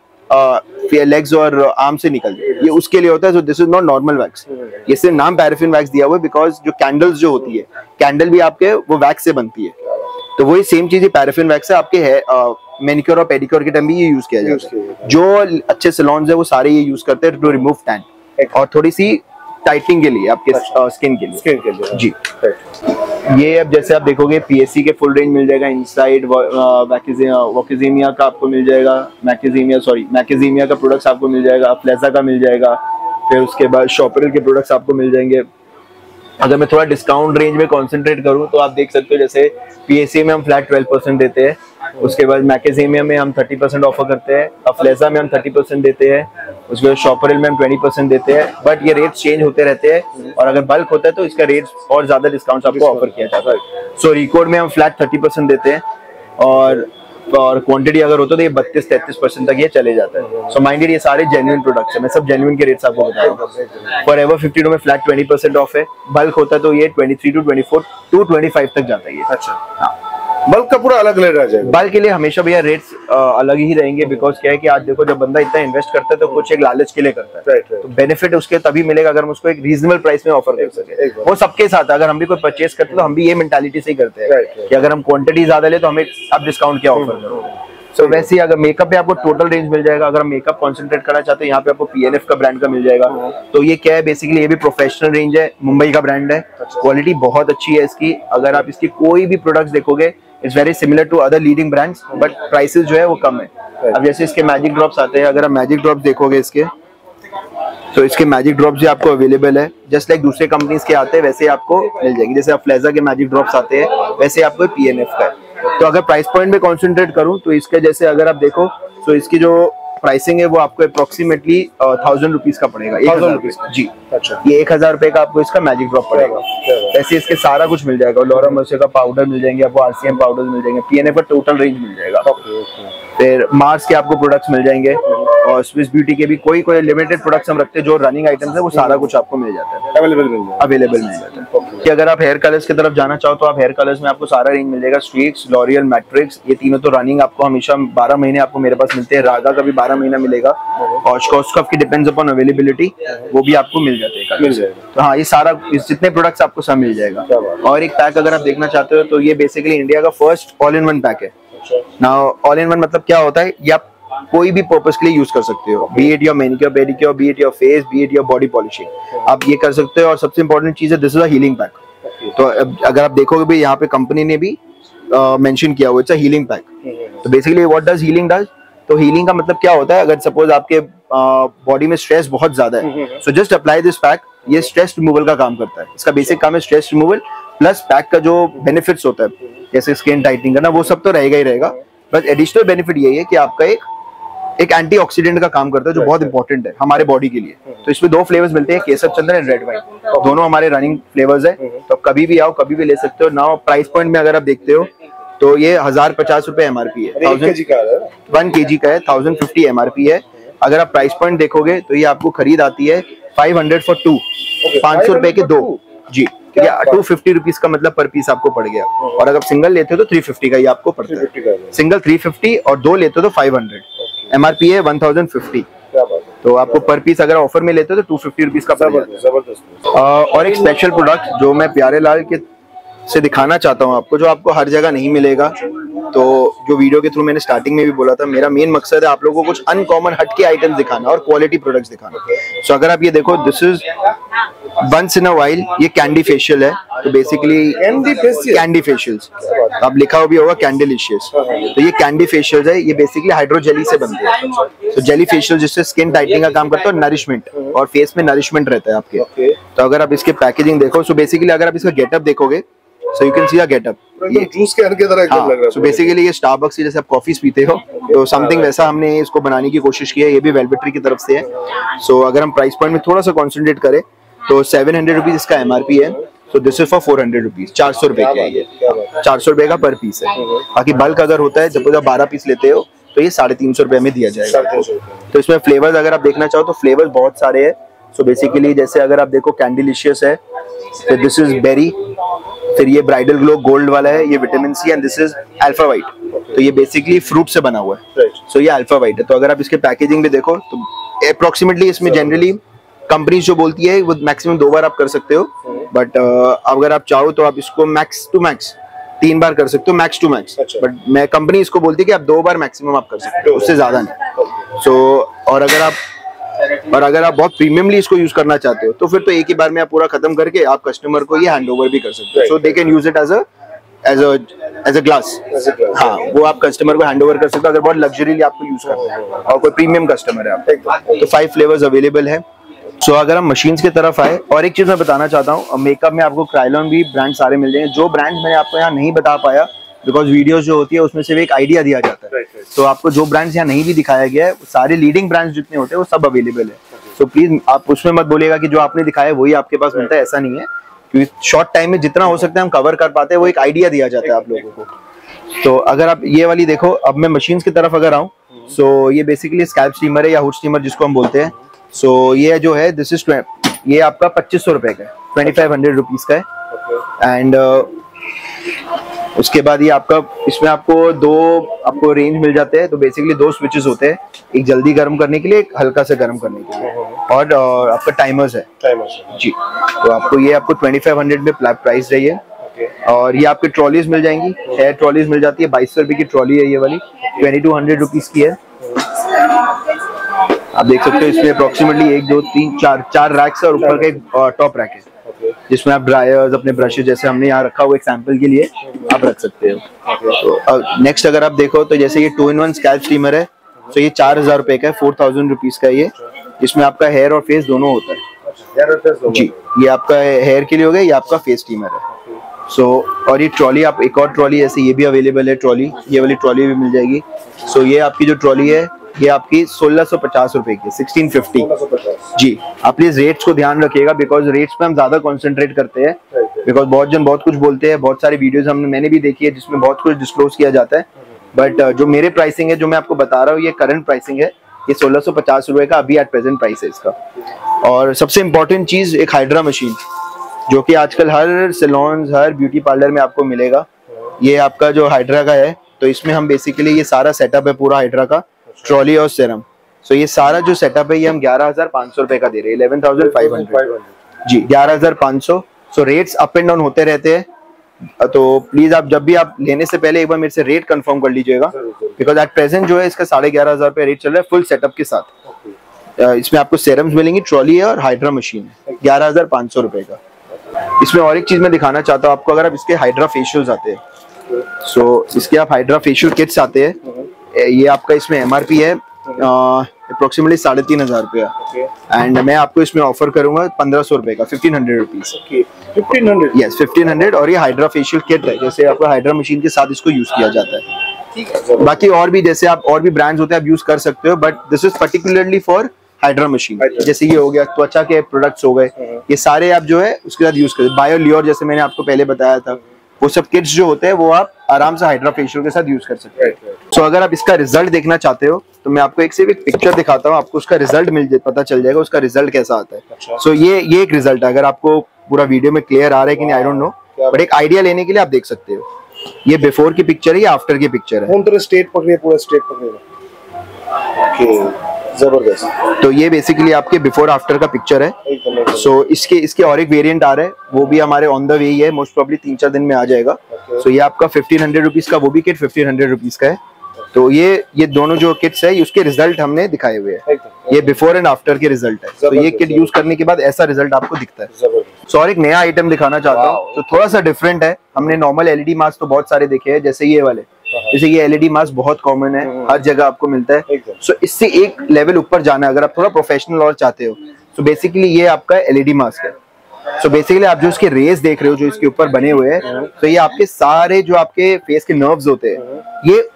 लेग्स और आर्म से निकल जाए, ये उसके लिए होता है। So this is not normal wax. ये सिर्फ नाम पैराफिन वैक्स दिया हुआ है बिकॉज जो कैंडल्स जो होती है, कैंडल भी आपके वो वैक्स से बनती है, तो वही सेम चीज पैराफिन वैक्स है। आपके है मैनिक्योर और पेडिक्योर के टाइम भी ये यूज किया जाता है। जो अच्छे सैलून्स है वो सारे ये यूज करते हैं टू रिमूव टैन और थोड़ी सी टाइटनिंग के लिए आपके स्किन के लिए जी। ये अब जैसे आप देखोगे PSC के फुल रेंज मिल जाएगा, इनसाइड वॉकिजीमिया का आपको मिल जाएगा, मैकेजीमिया का प्रोडक्ट्स आपको मिल जाएगा, फ्लेजा का मिल जाएगा, फिर उसके बाद शॉपरल के प्रोडक्ट्स आपको मिल जाएंगे। अगर मैं थोड़ा डिस्काउंट रेंज में कंसंट्रेट करूं तो आप देख सकते हो जैसे PSC में हम फ्लैट 12% देते हैं, उसके बाद मैकेजीमिया में हम 30% ऑफर करते हैं, फ्लेजा में हम 30% देते हैं, उसके बाद शॉपरल में हम 20% देते हैं। बट ये रेट्स चेंज होते रहते हैं और अगर बल्क होता है तो इसका रेट्स और ज्यादा डिस्काउंट आपको ऑफर किया जाता है। सो रिकॉर्ड में हम फ्लैट 30% देते हैं और क्वांटिटी अगर होता है तो ये 32-33% तक ये चले जाता है। सो माइंडेड ये सारे जेन्युइन प्रोडक्ट्स है, मैं सब जेन्युइन के रेट्स आपको बता रहा हूँ। फॉरएवर 52 में फ्लैट 20% ऑफ है, बल्क होता है तो ये 23 to 24 to 25 तक जाता है ये। अच्छा, हाँ, बल्क का पूरा अलग रेट आ जाएगा। बल्क के लिए हमेशा भैया रेट्स अलग ही रहेंगे, बिकॉज क्या है कि आज देखो जब बंदा इतना इन्वेस्ट करता है तो कुछ एक लालच के लिए करता है, तो बेनिफिट उसके तभी मिलेगा अगर हम उसको एक रीजनेबल प्राइस में ऑफर कर सके। वो सबके साथ अगर हम भी कोई परचेस करते हैं तो हम भी ये मेंटालिटी से ही करते हैं कि अगर हम क्वांटिटी ज्यादा ले तो हमें अब डिस्काउंट क्या ऑफर करो। सो वैसे ही अगर मेकअप पे आपको टोटल रेंज मिल जाएगा, अगर हम मेकअप कॉन्सेंट्रेट करना चाहते हैं यहाँ पे आपको PNF का ब्रांड का मिल जाएगा। तो ये क्या है बेसिकली, ये भी प्रोफेशनल रेंज है, मुंबई का ब्रांड है, क्वालिटी बहुत अच्छी है इसकी। अगर आप इसकी कोई भी प्रोडक्ट्स देखोगे it's very similar to other leading brands, but prices जो है वो कम है। अब जैसे इसके मैजिक ड्रॉप्स आते हैं, अगर आप मैजिक ड्रॉप्स देखोगे इसके तो इसके मैजिक ड्रॉप्स भी आपको अवेलेबल है, जस्ट लाइक दूसरे कंपनीज के आते हैं वैसे आपको मिल जाएगी। जैसे आप फ्लेजा के मैजिक ड्रॉप्स आते हैं वैसे आपको PNF का है। तो अगर प्राइस पॉइंट में कॉन्सेंट्रेट करूं तो इसके जैसे अगर आप देखो तो इसकी जो प्राइसिंग है वो आपको अप्रोक्सीमेटली 1000 रुपीज का पड़ेगा। 1000 रुपीज जी। अच्छा, ये 1000 रुपए का आपको इसका मैजिक ड्रॉप पड़ेगा। वैसे इसके सारा कुछ मिल जाएगा, लोरा मर्से का पाउडर मिल जाएंगे आपको, RCM पाउडर मिल जाएंगे, PNF का टोटल रेंज मिल जाएगा। फिर मार्स के आपको प्रोडक्ट्स मिल जाएंगे और स्विस ब्यूटी के भी कोई लिमिटेड प्रोडक्ट्स हम रखते हैं जो रनिंग आइटम्स है वो सारा कुछ आपको मिल जाता है, अवेलेबल मिल जाता है। कि अगर आप हेयर कलर्स की तरफ जाना चाहो तो आप हेयर कलर्स में आपको सारा रेंज मिल जाएगा। स्ट्रीक्स, लॉरियल, मैट्रिक्स, ये तीनों तो रनिंग आपको हमेशा 12 महीने आपको मेरे पास मिलते हैं। रागा का भी 12 महीना मिलेगा और स्कॉस्कॉफ की डिपेंड्स अपॉन अवेलेबिलिटी, वो भी आपको मिल जाते हैं। तो हाँ, ये सारा जितने प्रोडक्ट्स आपको सब मिल जाएगा। और एक पैक अगर आप देखना चाहते हो तो ये बेसिकली इंडिया का first all in one pack है। नाउ ऑल इन वन मतलब क्या होता है, ये आप कोई भी पर्पस के लिए यूज कर सकते हो, B it your manicure pedicure, B it your face, B it your body polishing, आप ये कर सकते हो। और सबसे इंपॉर्टेंट चीज है this is a healing pack. तो अगर आप देखोगे भी यहाँ पे कंपनी ने भी मेंशन किया हुआ इट्स अ हीलिंग पैक। तो basically what does healing does, तो हीलिंग का मतलब क्या होता है, अगर सपोज आपके बॉडी में स्ट्रेस बहुत ज्यादा है so just apply this pack. ये स्ट्रेस रिमूवल का काम करता है, इसका बेसिक काम है स्ट्रेस रिमूवल, प्लस पैक का जो बेनिफिट्स होता है जैसे स्किन टाइटनिंग करना वो सब तो रहेगा ही रहेगा, बस एडिशनल बेनिफिट ये है कि आपका एक एंटीऑक्सीडेंट का काम करता है जो बहुत इंपॉर्टेंट है हमारे बॉडी के लिए। तो इसमें 2 फ्लेवर्स मिलते हैं, केसर चंदन एंड रेड वाइन, दोनों हमारे रनिंग फ्लेवर्स है। तो कभी भी आओ कभी भी ले सकते हो। नाउ प्राइस पॉइंट में अगर आप देखते हो तो ये 1050 रुपए MRP है, 1 kg का है, 1050 MRP है। अगर आप प्राइस पॉइंट देखोगे तो ये आपको खरीद आती है 500 फॉर 2, 500 रुपए के 2 जी, या 250 रुपीज का मतलब पर पीस आपको पड़ गया। और अगर आप सिंगल लेते हो तो 350 का ही आपको पड़ता है, सिंगल 350 और 2 लेते हो तो 500। MRP है 1050। तो आपको पर पीस अगर ऑफर में लेते हो तो 250 रुपीज का पड़ जाता है। और एक स्पेशल प्रोडक्ट जो मैं प्यारे लाल के से दिखाना चाहता हूँ आपको, जो आपको हर जगह नहीं मिलेगा। तो जो वीडियो के थ्रू मैंने स्टार्टिंग में भी बोला था, मेरा मेन मकसद है आप लोगों को कुछ अनकॉमन हटके आइटम्स दिखाना और क्वालिटी प्रोडक्ट्स दिखाना। सो अगर आप ये देखो, this is once in a while, ये कैंडी फेशियल है। तो बेसिकली कैंडी फेशियल्स आप लिखा हुआ भी होगा कैंडिलिशियस। तो ये कैंडी फेशियल्स है, ये बेसिकली हाइड्रो जेली से बनते हैं। तो जेली फेशियल जिससे स्किन टाइटनिंग का काम करता है, नरिशमेंट और फेस में नरिशमेंट रहता है आपके। तो अगर आप इसके पैकेजिंग देखो, सो बेसिकली अगर आप इसका गेटअप देखोगे, so you can see a getup, ये जूस कैन की तरह एकदम लग रहा है। सो बेसिकली ये स्टारबक्स से जैसे आप कॉफीज पीते हो तो समथिंग वैसा हमने इसको बनाने की कोशिश की है। ये भी वेलवेटरी की तरफ से है। सो अगर हम प्राइस पॉइंट में थोड़ा सा कॉन्सेंट्रेट करें तो 700 रुपीज इसका MRP है। तो दिस इज फॉर 400 रुपीज, 400 रुपए का ये 400 रुपए का पर पीस है। बाकी बल्क अगर होता है, जब आप 12 पीस लेते हो तो ये 350 रुपए में दिया जाएगा। तो इसमें फ्लेवर्स अगर आप देखना चाहो तो फ्लेवर्स बहुत सारे हैं। सो बेसिकली जैसे अगर आप देखो कैंडिलिशियस है, तो दिस इज बेरी, फिर ये ब्राइडल ग्लो गोल्ड वाला है, ये vitamin C, and this is alpha white. तो ये बेसिकली फ्रूट से बना हुआ है। सो ये अल्फा वाइट है। तो अगर आप इसके पैकेजिंग भी देखो तो अप्रोक्सीमेटली इसमें जनरली कंपनी जो बोलती है वो मैक्सिमम 2 बार आप कर सकते हो, बट अगर आप चाहो तो आप इसको मैक्स टू मैक्स 3 बार कर सकते हो, मैक्स टू मैक्स। बट मैं कंपनी इसको बोलती है कि आप 2 बार मैक्सिमम आप कर सकते हो, उससे ज्यादा नहीं। सो और अगर आप बहुत प्रीमियमली इसको यूज करना चाहते हो तो फिर तो एक ही बार में आप पूरा खत्म करके आप कस्टमर को ये हैंड ओवर भी कर सकते हो। So they can use it as a glass. हाँ, वो आप कस्टमर को हैंड ओवर कर सकते हो अगर बहुत लग्जरीली आपको यूज करना है और कोई प्रीमियम कस्टमर है आप। तो 5 फ्लेवर्स अवेलेबल है। सो अगर हम मशीन्स की तरफ आए, और एक चीज मैं बताना चाहता हूँ, मेकअप में आपको क्राइलॉन भी ब्रांड सारे मिल जाएंगे। जो ब्रांड मैंने आपको यहाँ नहीं बता पाया बिकॉज वीडियोस जो होती है उसमें सिर्फ एक आइडिया दिया जाता है। तो आपको जो ब्रांड्स यहाँ नहीं भी दिखाया गया है, सारे लीडिंग ब्रांड्स जितने होते हैं वो सब अवेलेबल है। सो प्लीज आप उसमें मत बोलिएगा कि जो आपने दिखाया है वही आपके पास मिलता है, ऐसा नहीं है। क्योंकि शॉर्ट टाइम में जितना हो सकता है हम कवर कर पाते हैं, वो एक आइडिया दिया जाता है आप लोगों को। तो अगर आप ये वाली देखो, अब मैं मशीन्स की तरफ अगर आऊँ, सो ये बेसिकली स्कैल्प स्टीमर है या हुड स्टीमर जिसको हम बोलते हैं। सो ये जो है दिस इज ये आपका 2500 रुपए का है, 2500 रुपीज का है। एंड उसके बाद ये आपका इसमें आपको रेंज मिल जाते हैं। तो बेसिकली 2 स्विचेस होते हैं, एक जल्दी गर्म करने के लिए, एक हल्का से गर्म करने के लिए, और आपका टाइमर्स है जी। तो आपको 2500 में प्राइस रही है। और ये आपके ट्रॉलीज मिल जाएंगी, हेयर ट्रॉलीज मिल जाती है। 2200 रुपए की ट्रॉली है ये वाली, 2200 रुपीज की है। आप देख सकते हो इसमें अप्रोक्सीमेटली 1 2 3 4 रैक्स है और ऊपर का एक टॉप रैक है जिसमें आप ड्रायर्स, अपने ब्रशेस जैसे हमने यहाँ रखा हुआ एक सैंपल के लिए आप रख सकते हो। तो नेक्स्ट अगर आप देखो तो जैसे ये 2-in-1 स्कैल्प स्टीमर है। तो ये 4000 रुपए का है, 4000 रुपीज का ये। जिसमें आपका हेयर और फेस दोनों होता है जी। ये आपका हेयर के लिए हो गया, ये आपका फेस स्टीमर है। सो और ये ट्रॉली, आप एक और ट्रॉली ऐसे ये भी अवेलेबल है, ट्रॉली, ये वाली ट्रॉली भी मिल जाएगी। सो ये आपकी जो ट्रॉली है ये आपकी 1650 रुपए की, 1650 जी। आप प्लीज रेट्स को ध्यान रखिएगा, बिकॉज रेट्स पे हम ज्यादा कॉन्सेंट्रेट करते हैं, बिकॉज बहुत जन बहुत कुछ बोलते हैं, बहुत सारी वीडियोस मैंने भी देखी है जिसमें बहुत कुछ डिस्क्लोज किया जाता है, बट जो मेरे प्राइसिंग है, जो मैं आपको बता रहा हूँ, ये करंट प्राइसिंग है, ये 1650 रुपए का अभी एट प्रेजेंट प्राइस है इसका। और सबसे इम्पोर्टेंट चीज एक हाइड्रा मशीन, जो कि आजकल हर सैलून, हर ब्यूटी पार्लर में आपको मिलेगा। ये आपका जो हाइड्रा का है, तो इसमें हम बेसिकली ये सारा सेटअप है पूरा हाइड्रा का, ट्रॉली और सीरम। सो ये सारा जो सेटअप है ये हम 11,500 रुपए का दे रहे हैं, 11,500 जी, 11,500। सो रेट्स अप एंड डाउन होते रहते हैं, तो प्लीज आप जब भी आप लेने से पहले एक बार मेरे से रेट कंफर्म कर लीजिएगा, बिकॉज एट प्रेजेंट जो है इसका 11,500 रुपए रेट चल रहा है फुल सेटअप के साथ। इसमें आपको सीरम्स मिलेंगी, ट्रॉली है और हाइड्रा मशीन है, 11,500 रुपए का। इसमें और एक चीज मैं दिखाना चाहता हूँ आपको, अगर आप इसके हाइड्रा फेशियल्स आते हैं, सो इसके आप हाइड्रा फेशियल किट्स आते हैं, ये आपका इसमें एमआरपी है अप्रोक्सीमेटली 3,500 रुपया, एंड मैं आपको इसमें ऑफर करूंगा 1,500 रुपए का, 1,500 रुपीज, 1500 यस 1,500। और ये हाइड्रा फेशियल किट है, जैसे आपका हाइड्रा मशीन के साथ इसको यूज किया जाता है। बाकी और भी जैसे आप और भी ब्रांड्स होते हैं आप यूज कर सकते हो, but this is particularly for hydra machine. जैसे ये हो गया, त्वचा के प्रोडक्ट्स हो गए, ये सारे आप जो है उसके साथ यूज करें। बायोल्योर जैसे मैंने आपको पहले बताया था, वो सब किट्स जो होते हैं वो आप आराम से हाइड्रा फेशियल के साथ यूज कर सकते हैं। सो अगर आप इसका रिजल्ट देखना चाहते हो तो मैं आपको सिर्फ एक पिक्चर दिखाता हूँ, आपको उसका रिजल्ट पता चल जाएगा उसका रिजल्ट कैसा आता है। सो ये एक रिजल्ट है, अगर आपको पूरा वीडियो में क्लियर आ रहा है कि नहीं आई डोंट नो, बट एक आइडिया लेने के लिए आप देख सकते हो। ये बिफोर की पिक्चर है, ये आफ्टर की पिक्चर है। स्टेट पकड़िए, पूरा स्टेट पकड़िएगा, जबरदस्त। तो ये बेसिकली आपके बिफोर आफ्टर का पिक्चर है। सो इसके और एक वेरिएंट आ रहा है, वो भी हमारे ऑन द वे ही है, मोस्ट प्रोबब्ली 3-4 दिन में आ जाएगा। सो ये आपका 1,500 रुपीज का वो भी किट 1,500 रुपीज का है। तो ये दोनों जो किट्स है उसके रिजल्ट हमने दिखाए हुए हैं, ये बिफोर एंड आफ्टर के रिजल्ट है। तो ये किट यूज करने के बाद ऐसा रिजल्ट आपको दिखता है। सो और एक नया आइटम दिखाना चाहता हूँ, तो थोड़ा सा डिफरेंट है। हमने नॉर्मल एलईडी मास्क तो बहुत सारे देखे हैं, जैसे ये वाले, जैसे ये एलईडी मास्क बहुत कॉमन है, हर जगह आपको मिलता है। सो इससे एक लेवल ऊपर जाना है, अगर आप थोड़ा प्रोफेशनल और चाहते हो, तो बेसिकली ये आपका एलईडी मास्क है। सो बेसिकली आप जो इसके रेज देख रहे हो जो इसके ऊपर बने हुए हैं, तो ये आपके सारे जो आपके फेस के नर्व्स होते हैं, ये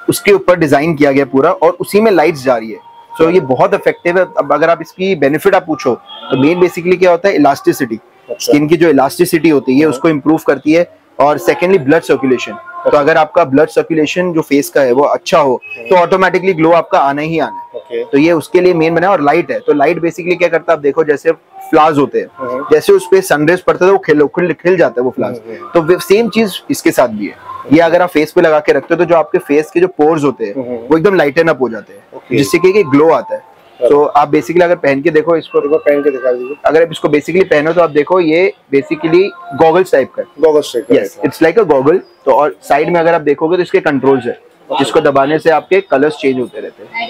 उसके ऊपर डिजाइन किया गया पूरा, और उसी में लाइट्स जा रही है। सो ये बहुत इफेक्टिव है। अब अगर आप इसकी बेनिफिट आप पूछो तो मेन बेसिकली क्या होता है, इलास्टिसिटी, स्किन की जो इलास्टिसिटी होती है उसको इम्प्रूव करती है। और सेकेंडली ब्लड सर्कुलेशन, तो अगर आपका ब्लड सर्कुलेशन जो फेस का है वो अच्छा हो तो ऑटोमेटिकली ग्लो आपका आना ही आना है। तो ये उसके लिए मेन बना है। और लाइट है, तो लाइट बेसिकली क्या करता है, आप देखो जैसे फ्लावर्स होते हैं, जैसे उस पे सनरेज पड़ता है वो खिल जाता है वो फ्लावर्स, तो सेम चीज इसके साथ भी है। ये अगर आप फेस पे लगा के रखते हो तो जो आपके फेस के जो पोर्स होते हैं वो एकदम लाइटन अप हो जाते हैं, जिससे कि ग्लो आता है। तो आप बेसिकली अगर पहन के देखो, इसको पहन के दिखा दीजिए। अगर आप इसको बेसिकली पहनो तो आप देखो ये बेसिकली गॉगल्स टाइप का है। गॉगल्स टाइप का, yes, it's like a goggle. तो और साइड में अगर आप देखोगे तो इसके कंट्रोल्स है, जिसको दबाने से आपके कलर्स चेंज होते रहते हैं।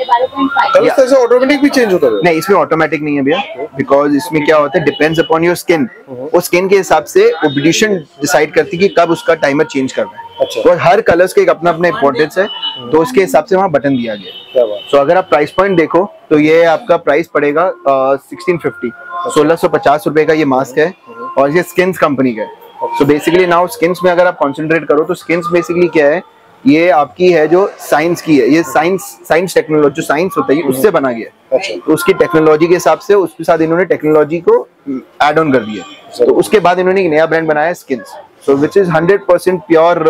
कलर्स ऐसे ऑटोमेटिक भी चेंज होता है? नहीं, इसमें ऑटोमेटिक नहीं है भैया, बिकॉज इसमें क्या होता है, डिपेंड्स अपॉन योर स्किन। वो स्किन के हिसाब से वो ब्यूटिशियन डिसाइड करती है कि कब उसका टाइमर चेंज करना है। और हर कलर्स के एक अपना अपना इंपॉर्टेंस है, तो उसके हिसाब से वहाँ बटन दिया गया है। तो अगर आप प्राइस पॉइंट देखो तो ये आपका प्राइस पड़ेगा 1650, 1650 रुपए का ये मास्क है, और ये स्किन्स कंपनी का है। सो बेसिकली नाउ स्किन्स में अगर आप कॉन्सेंट्रेट करो तो स्किन्स बेसिकली क्या है, ये आपकी है जो साइंस की है, ये साइंस टेक्नोलॉजी, जो साइंस होता है उससे बना गया है। तो उसकी टेक्नोलॉजी के हिसाब से उसके साथ इन्होंने टेक्नोलॉजी को ऐड ऑन कर दिया। तो उसके बाद इन्होंने एक नया ब्रांड बनाया है skins, so which is 100% pure,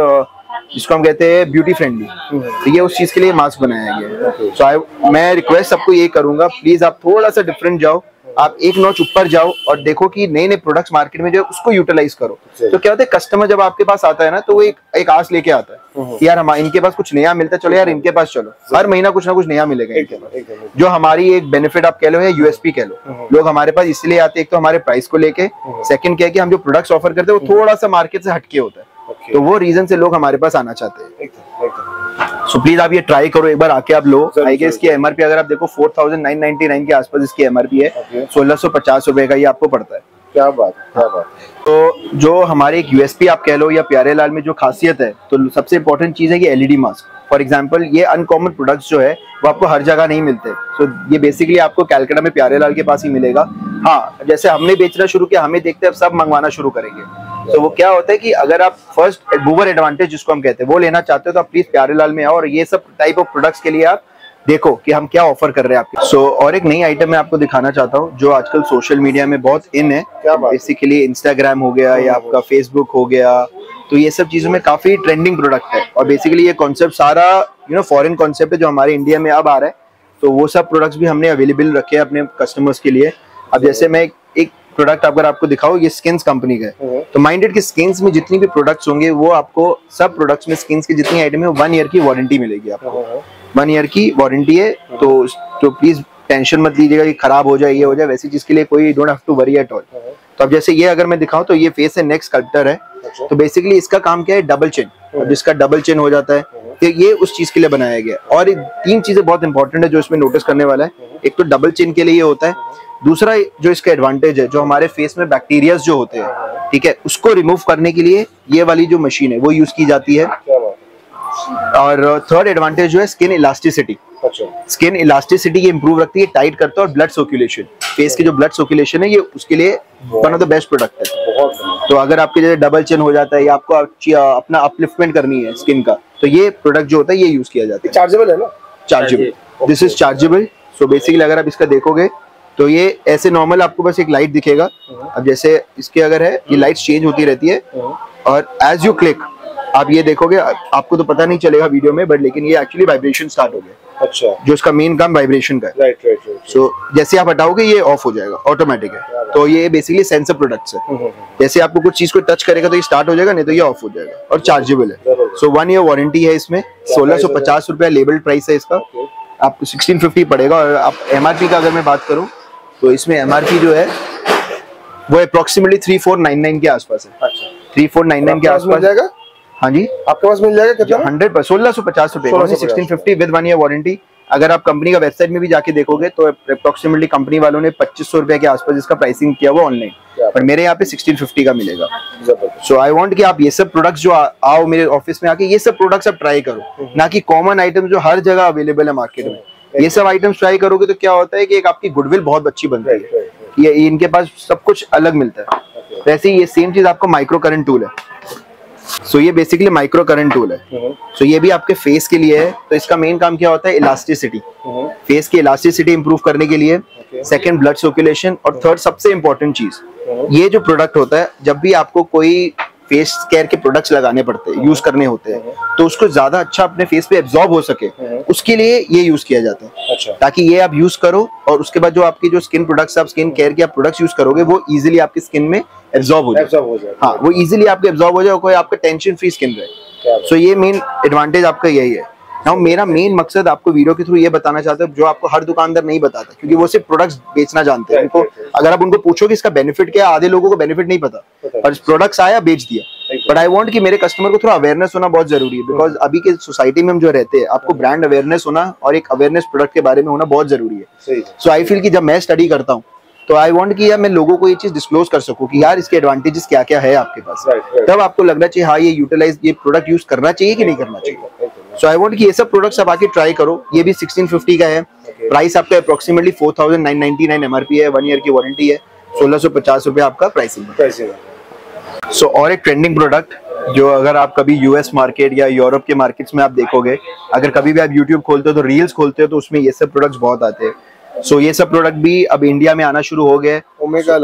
जिसको हम कहते हैं ब्यूटी फ्रेंडली। तो ये उस चीज के लिए मास्क बनाया गया है। सो मैं रिक्वेस्ट सबको ये करूंगा, प्लीज आप थोड़ा सा डिफरेंट जाओ, आप एक नॉच ऊपर जाओ और देखो कि नए नए प्रोडक्ट्स मार्केट में जो है उसको यूटिलाइज करो। तो क्या होता है, कस्टमर जब आपके पास आता है ना, तो वो एक आस लेके आता है कि यार हम इनके पास कुछ नया मिलता है, चलो यार इनके पास चलो, हर महीना कुछ ना कुछ नया मिलेगा इनके पास। जो हमारी एक बेनिफिट आप कह लो या यूएसपी कह लो, लोग हमारे पास इसलिए आते हैं, एक तो हमारे प्राइस को लेके, सेकंड क्या है कि हम जो प्रोडक्ट्स ऑफर करते हैं वो थोड़ा सा मार्केट से हटके होता है, तो वो रीजन से लोग हमारे पास आना चाहते हैं। सो प्लीज आप ये ट्राई करो, एक बार आके आप लो। आई गेस इसकी एमआरपी अगर आप देखो 4,999 के आसपास इसकी एमआरपी है, 1650 रुपए का ये आपको पड़ता है। क्या बात है, क्या बात है। तो जो हमारे एक यूएसपी आप कह लो या प्यारे लाल में जो खासियत है, तो सबसे इंपॉर्टेंट चीज है कि एलईडी मास्क। फॉर एग्जांपल ये अनकॉमन प्रोडक्ट्स जो है वो आपको हर जगह नहीं मिलते। सो ये बेसिकली आपको कलकत्ता में प्यारे लाल के पास ही मिलेगा। हाँ, जैसे हमने बेचना शुरू किया, हमें देखते हैं अब सब मंगवाना शुरू करेंगे। तो वो क्या होता है कि अगर आप फर्स्ट मूवर एडवांटेज जिसको हम कहते हैं वो लेना चाहते हो तो आप प्लीज प्यारे लाल में आओ और ये सब टाइप ऑफ प्रोडक्ट्स के लिए आप देखो कि हम क्या ऑफर कर रहे हैं आपके। सो और एक नई आइटम मैं आपको दिखाना चाहता हूँ जो आजकल सोशल मीडिया में बहुत इन है। बेसिकली इंस्टाग्राम हो गया या आपका फेसबुक हो गया, तो ये सब चीजों में काफी ट्रेंडिंग प्रोडक्ट है। और बेसिकली ये कॉन्सेप्ट सारा फॉरेन कॉन्सेप्ट है जो हमारे इंडिया में अब आ रहा है। तो वो सब प्रोडक्ट्स भी हमने अवेलेबल रखे हैं अपने कस्टमर्स के लिए। अब जैसे मैं एक प्रोडक्ट अगर आपको दिखाऊं, ये स्किन्स कंपनी का है। तो माइंडेड कि स्किन्स में जितनी भी प्रोडक्ट्स होंगे वो आपको सब प्रोडक्ट्स में स्किन्स की जितनी आइटम है 1 ईयर की वारंटी मिलेगी आपको। 1 ईयर की वारंटी है। तो प्लीज टेंशन मत लीजिएगा कि खराब हो जाए, ये हो जाए, वैसी चीज के लिए कोई don't have to worry at all. तो अब जैसे ये अगर मैं दिखाऊं तो ये फेस है नेक स्कल्प्टर है। तो बेसिकली इसका काम क्या है, डबल चिन। जिसका डबल चिन हो जाता है तो ये उस चीज के लिए बनाया गया। और 3 चीजें बहुत इंपॉर्टेंट है जो इसमें नोटिस करने वाला है। एक तो डबल चिन के लिए ये होता है। दूसरा जो इसका एडवांटेज है, जो हमारे फेस में बैक्टीरिया जो होते हैं, ठीक है, उसको रिमूव करने के लिए ये वाली जो मशीन है वो यूज की जाती है। और थर्ड एडवांटेज जो है स्किन इलास्टिसिटी। स्किन इलास्टिसिटी ये इंप्रूव रखती है, टाइट करता है। और ब्लड सर्कुलेशन, फेस की जो ब्लड सर्कुलेशन है ये उसके लिए one of the best product है। तो अगर आपके जैसे डबल चिन हो जाता है या आपको अपना अपलिफ्टमेंट करनी है स्किन का, तो ये प्रोडक्ट जो होता है ये यूज किया जाता है। चार्जेबल है ना? Chargeable, this is chargeable. So basically अगर आप इसका देखोगे तो ये ऐसे नॉर्मल आपको बस एक लाइट दिखेगा। अब जैसे इसके अगर है, ये लाइट चेंज होती रहती है और एज यू क्लिक आप ये देखोगे, आपको तो पता नहीं चलेगा वीडियो में, बट लेकिन ये एक्चुअली वाइब्रेशन स्टार्ट हो गया। अच्छा, जो इसका मेन काम वाइब्रेशन का है। राइट। सो जैसे आप हटाओगे ये ऑफ हो जाएगा, ऑटोमेटिक है। तो ये बेसिकली सेंसर प्रोडक्ट्स है। जैसे आपको कुछ चीज को टच करेगा तो ये स्टार्ट हो जाएगा, नहीं तो ये ऑफ हो जाएगा। और चार्जेबल है। सो 1 ईयर वारंटी है इसमें। 1650 रुपया लेबल प्राइस है इसका। आपको 1650 पड़ेगा। और आप एमआरपी का अगर मैं बात करूं तो इसमें एमआरपी जो है वो अप्रोक्सीमेटली 3499 के आसपास है। 3499 के आसपास जाएगा। हाँ जी, आपके पास मिल जाएगा कितना? 100 1650 रुपए, 1650 विद 1 ईयर वारंटी। अगर आप कंपनी का वेबसाइट में भी जाके देखोगे तो अप्रोक्सीमेटली कंपनी वालों ने 2500 रुपए के आसपास इसका प्राइसिंग किया हुआ ऑनलाइन, पर मेरे यहाँ पे 1650 का मिलेगा। सो आई वांट कि आप ये सब प्रोडक्ट्स जो आओ मेरे ऑफिस में आके ये सब प्रोडक्ट्स आप ट्राई करो, ना कि कॉमन आइटम जो हर जगह अवेलेबल है मार्केट में। ये सब आइटम्स ट्राई करोगे तो क्या होता है कि एक आपकी गुडविल बहुत अच्छी बनती है। ये इनके पास सब कुछ अलग मिलता है। वैसे ये सेम चीज आपको माइक्रो करंट टूल है। सो ये बेसिकली माइक्रो करंट टूल है। सो ये भी आपके फेस के लिए है। तो इसका मेन काम क्या होता है, इलास्टिसिटी, फेस की इलास्टिसिटी इंप्रूव करने के लिए। Second, blood circulation. और थर्ड सबसे इंपॉर्टेंट चीज, ये जो प्रोडक्ट होता है, जब भी आपको कोई फेस केयर के प्रोडक्ट्स लगाने पड़ते हैं, यूज करने होते हैं, तो उसको ज्यादा अच्छा अपने फेस पे एब्जॉर्ब हो सके, उसके लिए ये यूज किया जाता है। अच्छा। ताकि ये आप यूज करो और उसके बाद जो आपकी जो स्किन प्रोडक्ट्स, आप स्किन केयर के आप प्रोडक्ट्स यूज करोगे वो इजीली आपकी स्किन में एब्जॉर्ब हो जाए। हाँ, वो इजीली आपके एब्जॉर्ब हो जाए, कोई आपका टेंशन फ्री स्किन रहे। सो ये मेन एडवांटेज आपका यही है। नाउ मेरा मेन मकसद आपको वीडियो के थ्रू ये बताना चाहता हूँ जो आपको हर दुकानदार नहीं बताता, क्योंकि वो सिर्फ प्रोडक्ट्स बेचना जानते हैं। उनको अगर आप उनको पूछोगे इसका बेनिफिट क्या है, आधे लोगों को बेनिफिट नहीं पता, पर प्रोडक्ट्स आया बेच दिया। बट आई वांट कि मेरे कस्टमर को थोड़ा अवेयरनेस होना बहुत जरूरी है। बिकॉज अभी के सोसाइटी में हम जो रहते हैं, आपको ब्रांड अवेयरनेस होना और एक अवेयरनेस प्रोडक्ट के बारे में होना बहुत जरूरी है। सो आई फील कि जब मैं स्टडी करता हूँ तो आई वांट कि यार मैं लोगों को ये चीज डिस्क्लोज कर सकूं कि यार इसके एडवांटेजेस क्या क्या है आपके पास। तब आपको लगना चाहिए हाँ ये प्रोडक्ट यूज करना चाहिए कि नहीं करना चाहिए। सो आई वांट कि ये सब प्रोडक्ट्स आप आके ट्राई करो। ये भी 1650 का है। प्राइस आपका अप्रोक्सीमेटली 4999 एमआरपी है। 1 ईयर की वारंटी है। 1650 रुपए आपका प्राइसिंग है। सो और एक ट्रेंडिंग प्रोडक्ट जो अगर आप कभी यूएस मार्केट या यूरोप के मार्केट्स में आप देखोगे, अगर कभी भी आप यूट्यूब खोलते हो तो रील्स खोलते हो तो उसमें ये सब प्रोडक्ट्स बहुत आते हैं। सो ये सब प्रोडक्ट भी अब इंडिया में आना शुरू हो गए। Omega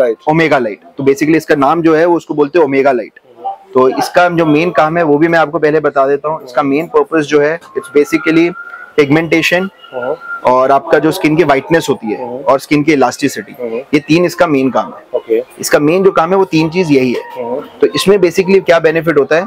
light. तो बेसिकली इसका नाम जो है वो उसको बोलते हैं ओमेगा लाइट। तो इसका जो मेन काम है वो भी मैं आपको पहले बता देता हूँ। इसका मेन पर्पस जो है, इट्स बेसिकली पिगमेंटेशन और आपका जो स्किन की वाइटनेस होती है और स्किन की इलास्टिसिटी, ये 3 इसका मेन काम है। इसका मेन जो काम है वो 3 चीज यही है। तो इसमें बेसिकली क्या बेनिफिट होता है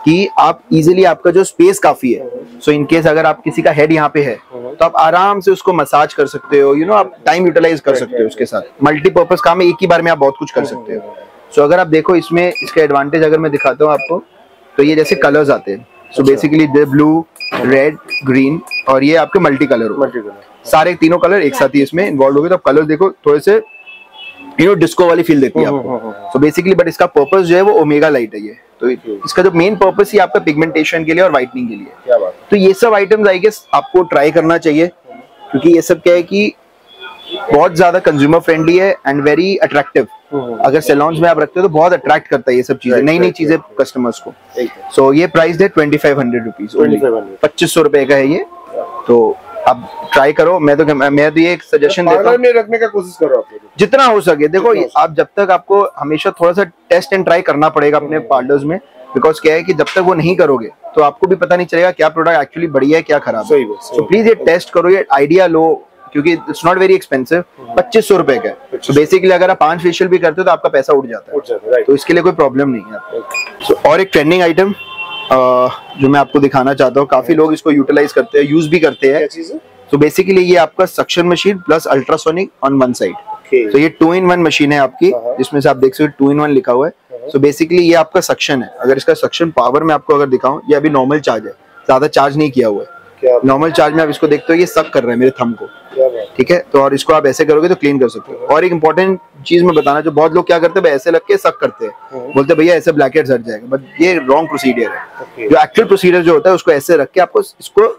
कि आप इजीली, आपका जो स्पेस काफी है, सो इन केस अगर आप किसी का हेड यहाँ पे है तो आप आराम से उसको मसाज कर सकते हो। आप टाइम यूटिलाइज कर सकते हो उसके साथ। मल्टीपर्पज काम है, एक ही बार में आप बहुत कुछ कर सकते हो। सो अगर आप देखो इसमें इसका एडवांटेज अगर मैं दिखाता हूँ आपको, तो ये जैसे कलर्स आते हैं। So basically blue, red, green और ये आपके मल्टी कलर हो। सारे तीनों कलर एक साथ ही इसमें इन्वॉल्व हो गए। तो आप कलर देखो थोड़े से डिस्को वाली फील देती है आपको। सो बेसिकली बट इसका पर्पस जो है वो ओमेगा लाइट है ये। तो इसका जो मेन पर्पस ही आपका पिगमेंटेशन के लिए और व्हाइटनिंग के लिए। क्या बात। तो ये सब आइटम्स आई गेस आपको ट्राई करना चाहिए, क्योंकि ये सब क्या है कि बहुत ज्यादा कंज्यूमर फ्रेंडली है एंड वेरी अट्रैक्टिव। अगर सैलून्स में आप रखते हो तो बहुत अट्रैक्ट करता है ये सब चीजें, नई नई चीजें कस्टमर्स को। सो ये प्राइस है 2500 रुपीज, 2500 रुपए का है ये। तो आप ट्राई करो। मैं तो ये एक सजेशन देता हूँ में रखने का कोशिश करो आप जितना हो सके। देखो आप जब तक आपको हमेशा थोड़ा सा टेस्ट एंड ट्राई करना पड़ेगा अपने पार्लर्स में, बिकॉज क्या है कि जब तक वो नहीं करोगे तो आपको भी पता नहीं चलेगा क्या प्रोडक्ट एक्चुअली बढ़िया है क्या खराब है। सो प्लीज ये टेस्ट करो, ये आइडिया लो, क्योंकि इट्स नॉट वेरी एक्सपेंसिव। 2500 रुपए का है। तो बेसिकली अगर आप 5 फेशियल भी करते हो तो आपका पैसा उठ जाता है, तो इसके लिए कोई प्रॉब्लम नहीं है आपको। और एक ट्रेंडिंग आइटम जो मैं आपको दिखाना चाहता हूँ, काफी लोग इसको यूटिलाइज करते हैं, यूज भी करते हैं। तो बेसिकली ये आपका suction machine plus ultrasonic on one side. तो ये 2-in-1 मशीन है आपकी, जिसमें से आप देख सकते हो 2-in-1 लिखा हुआ है। सो बेसिकली ये आपका सक्शन है। अगर इसका सक्शन पावर में आपको अगर दिखाऊं, ये अभी नॉर्मल चार्ज है, ज्यादा चार्ज नहीं किया हुआ है। नॉर्मल चार्ज में आप इसको देखते हो ये सक कर रहा है मेरे थंब को, ठीक है। तो और इसको आप ऐसे करोगे तो क्लीन कर सकते हो। और एक इंपॉर्टेंट चीज मैं बताना, जो बहुत लोग क्या करते हैं ऐसे लग के सक करते हैं, बोलते हैं भैया ऐसे ब्लैक हेड्स हट जाएगा, बट ये रॉन्ग प्रोसीजर है। जो एक्चुअल प्रोसीजर जो होता है उसको ऐसे रख के आपको इसको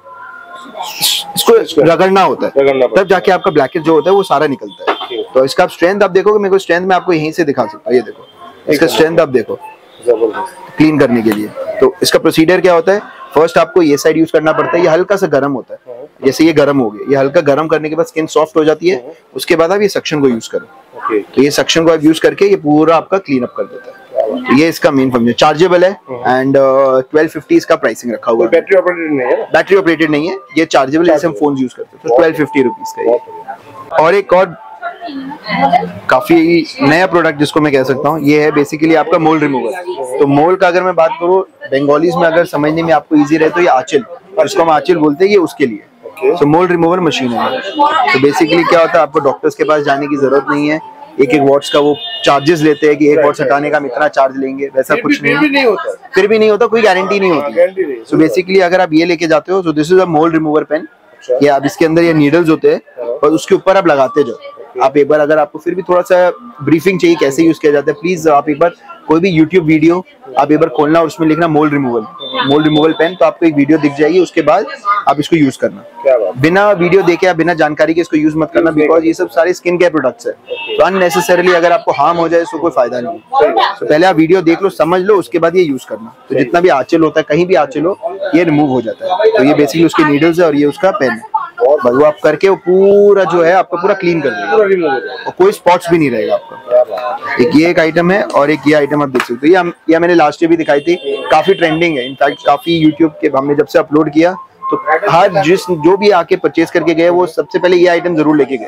रगड़ना होता है, तब जाके आपका ब्लैकेट जो होता है वो सारा निकलता है। तो इसका स्ट्रेंथ आप देखोगे, मेरे को स्ट्रेंथ में आपको यहीं से दिखा सकता हूँ। ये देखो इसका स्ट्रेंथ आप देखो क्लीन करने के लिए। तो इसका प्रोसीजर क्या होता है, फर्स्ट आपको ये साइड यूज करना पड़ता है। ये हल्का सा गर्म होता है, जैसे ये गर्म हो गया, ये हल्का गर्म करने के बाद स्किन सॉफ्ट हो जाती है। उसके बाद आप ये सक्शन को यूज करो। तो ये सक्शन को आप यूज करके ये पूरा आपका क्लीन अप कर देता है। तो ये इसका मेन फंक्शन, चार्जेबल है एंड 1250 इसका प्राइसिंग रखा हुआ है। बैटरी ऑपरेटेड नहीं है, बैटरी ऑपरेटेड नहीं है, ये चार्जेबल है, जैसे हम फोन यूज करते हैं। तो 1250 रुपीज का ये। और एक और काफी नया प्रोडक्ट जिसको मैं कह सकता हूँ, ये है बेसिकली आपका मोल रिमूवर। तो मोल का अगर मैं बात करूँ बंगालीज में अगर समझने में आपको इजी रहे तो ये आंचल, जिसको हम आंचल बोलते हैं, ये उसके लिए। तो मोल रिमूवर मशीन है। तो बेसिकली क्या होता है, आपको डॉक्टर्स के पास जाने की जरूरत नहीं है। एक वॉट्स का वो चार्जेस लेते हैं कि एक वॉट्स हटाने का हम इतना चार्ज लेंगे, वैसा कुछ नहीं है। फिर भी नहीं होता, कोई गारंटी नहीं होती। तो बेसिकली अगर आप ये लेके जाते हो, तो this is a mole remover pen. ये आप इसके अंदर ये नीडल्स होते हैं और उसके ऊपर आप लगाते जाओ। आप एक बार अगर आपको फिर भी थोड़ा सा ब्रीफिंग चाहिए कैसे यूज किया जाता है, प्लीज आप एक बार कोई भी यूट्यूब वीडियो आप एक बार खोलना और उसमें लिखना मोल रिमूवल पेन, तो आपको एक वीडियो दिख जाएगी। उसके बाद आप इसको यूज करना, बिना वीडियो देखे या बिना जानकारी के इसको यूज मत करना, बिकॉज ये सब सारे स्किन केयर प्रोडक्ट्स है। तो अननेसेसरीली अगर आपको हार्म हो जाए तो कोई फायदा नहीं है। तो पहले आप वीडियो देख लो, समझ लो, उसके बाद ये यूज करना। तो जितना भी आंचल होता है, कहीं भी आंचल हो, ये रिमूव हो जाता है। तो ये बेसिकली उसकी नीडल्स है और ये उसका पेन है। बस वो आप करके वो पूरा जो है आपका पूरा क्लीन कर देगा और कोई स्पॉट्स भी नहीं रहेगा आपका। एक ये एक आइटम है और एक ये आइटम आप देख सकते हो। ये मैंने लास्ट ईयर भी दिखाई थी, काफी ट्रेंडिंग है। इनफैक्ट काफी यूट्यूब के हमने जब से अपलोड किया तो हर जो भी आके परचेज करके गए वो सबसे पहले ये आइटम जरूर लेके गए।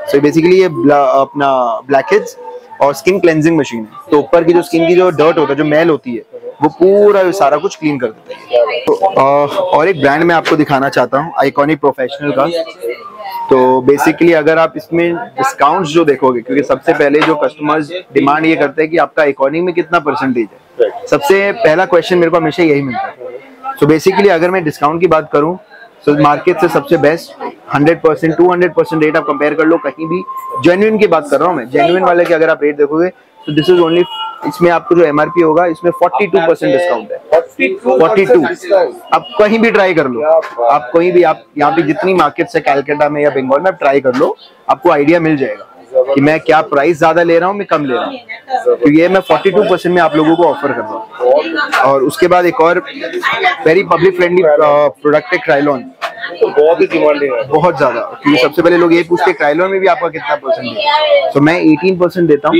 सो बेसिकली ये अपना ब्लैकहेड्स और स्किन क्लेंजिंग मशीन है। तो ऊपर की जो स्किन की जो डर्ट होता है, जो मैल होती है, वो पूरा सारा कुछ क्लीन कर देता है। तो और एक ब्रांड मैं आपको दिखाना चाहता हूँ, आइकॉनिक प्रोफेशनल का। तो बेसिकली अगर आप इसमें डिस्काउंट्स जो देखोगे, क्योंकि सबसे पहले जो कस्टमर्स डिमांड ये करते हैं कि आपका आइकॉनिक में कितना परसेंटेज है, सबसे पहला क्वेश्चन मेरे को हमेशा यही मिलता है। तो बेसिकली अगर मैं डिस्काउंट की बात करूं तो मार्केट से सबसे बेस्ट 100%, 200% रेट आप कंपेयर कर लो कहीं भी। जेन्युइन की बात कर रहा हूं मैं, जेन्युइन वाले की अगर आप रेट देखोगे तो दिस इज ओनली, इसमें आपको जो एमआरपी होगा इसमें 42% डिस्काउंट है। 42 आप कहीं भी ट्राई कर लो, आप कहीं भी, आप यहाँ पे जितनी मार्केट से कैलकाटा में या बंगाल में आप ट्राई कर लो, आपको आइडिया मिल जाएगा कि मैं क्या प्राइस ज्यादा ले रहा हूँ, मैं कम ले रहा हूँ। तो ये मैं 42% में आप लोगों को ऑफर कर रहा हूँ। और उसके बाद एक और वेरी पब्लिक फ्रेंडली प्रोडक्ट है क्राइलॉन। तो बहुत ही डिमांडिंग है, बहुत ज्यादा, क्योंकि सबसे पहले लोग ये पूछते हैं क्राइलॉन में भी आपका कितना परसेंट है। तो मैं 18% देता हूँ।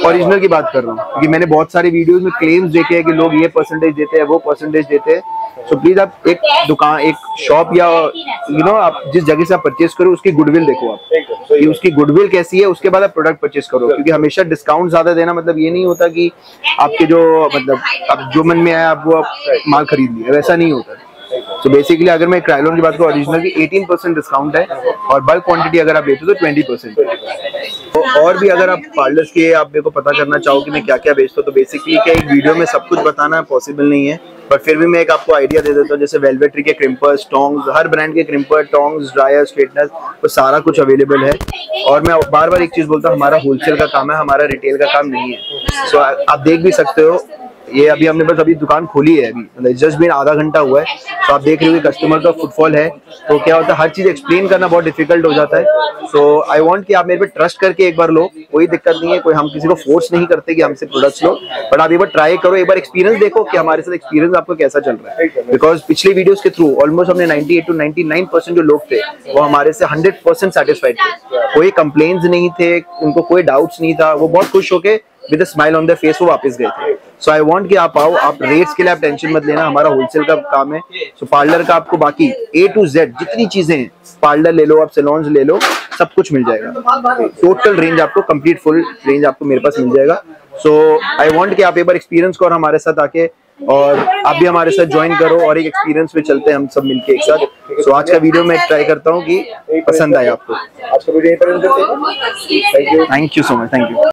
ओरिजिनल की बात कर रहा हूँ, क्योंकि मैंने बहुत सारे वीडियोस में क्लेम्स देखे हैं कि लोग ये परसेंटेज देते हैं, वो परसेंटेज देते हैं। सो प्लीज आप एक दुकान, एक शॉप या आप जिस जगह से आप परचेज करो उसकी गुडविल देखो आप, कि उसकी गुडविल कैसी है, उसके बाद आप प्रोडक्ट परचेज करो। क्योंकि हमेशा डिस्काउंट ज्यादा देना मतलब ये नहीं होता कि आपके जो मतलब अब जो मन में आया आप वो माल खरीद लिया, वैसा नहीं होता। सो बेसिकली अगर मैं क्रायोलॉन की बात करूँ, ओरिजिनल की 18% डिस्काउंट है, और बल्क क्वांटिटी अगर आप लेते हो तो 20%। और भी अगर आप पार्लर्स के आप मेरे को पता करना चाहो कि मैं क्या क्या बेचता हूँ, तो बेसिकली क्या एक वीडियो में सब कुछ बताना पॉसिबल नहीं है, पर फिर भी मैं एक आपको आइडिया दे देता हूँ। जैसे वेलवेटरी के क्रिम्पर्स, टोंग्स, हर ब्रांड के क्रिम्पर, टोंग्स, ड्रायर, स्ट्रेटनर, वो सारा कुछ अवेलेबल है। और मैं बार बार एक चीज बोलता हूँ, हमारा होलसेल का काम है, हमारा रिटेल का काम नहीं है। सो आप देख भी सकते हो, ये अभी हमने बस अभी दुकान खोली है, अभी जस्ट भी आधा घंटा हुआ है, तो आप देख रहे हो कि कस्टमर का फुटफॉल है। तो क्या होता है, हर चीज एक्सप्लेन करना बहुत डिफिकल्ट हो जाता है। सो आई वांट कि आप मेरे पे ट्रस्ट करके एक बार लो, कोई दिक्कत नहीं है, कोई हम किसी को फोर्स नहीं करते कि हमसे प्रोडक्ट्स लो, बट आप एक बार ट्राई करो, एक बार एक्सपीरियंस देखो कि हमारे साथ एक्सपीरियंस आपको कैसा चल रहा है। बिकॉज पिछले वीडियोस के थ्रू ऑलमोस्ट हमने 98 to 99% जो लोग थे वो हमारे से 100% सेटिस्फाइड थे, कोई कंप्लेन्स नहीं थे, उनको कोई डाउट्स नहीं था, वो बहुत खुश होके with a smile on their face वो वापस गए थे। सो आई वांट कि आप आओ, आप रेट्स के लिए आप टेंशन मत लेना, हमारा होलसेल का काम है। सो पार्लर का आपको बाकी A to Z जितनी चीजें हैं, पार्लर ले लो, आप सैलून्स ले लो, सब कुछ मिल जाएगा। टोटल रेंज आपको कंप्लीट फुल रेंज आपको मेरे पास मिल जाएगा। सो आई वांट कि आप एक बार एक्सपीरियंस करो हमारे साथ आके, और आप भी हमारे साथ ज्वाइन करो और एक एक्सपीरियंस पे चलते हैं हम सब मिलके एक साथ। सो आज का वीडियो मैं ट्राई करता हूँ कि पसंद आए आपको। आज का वीडियो यहीं पर एंड करते हैं। Thank you so much, thank you.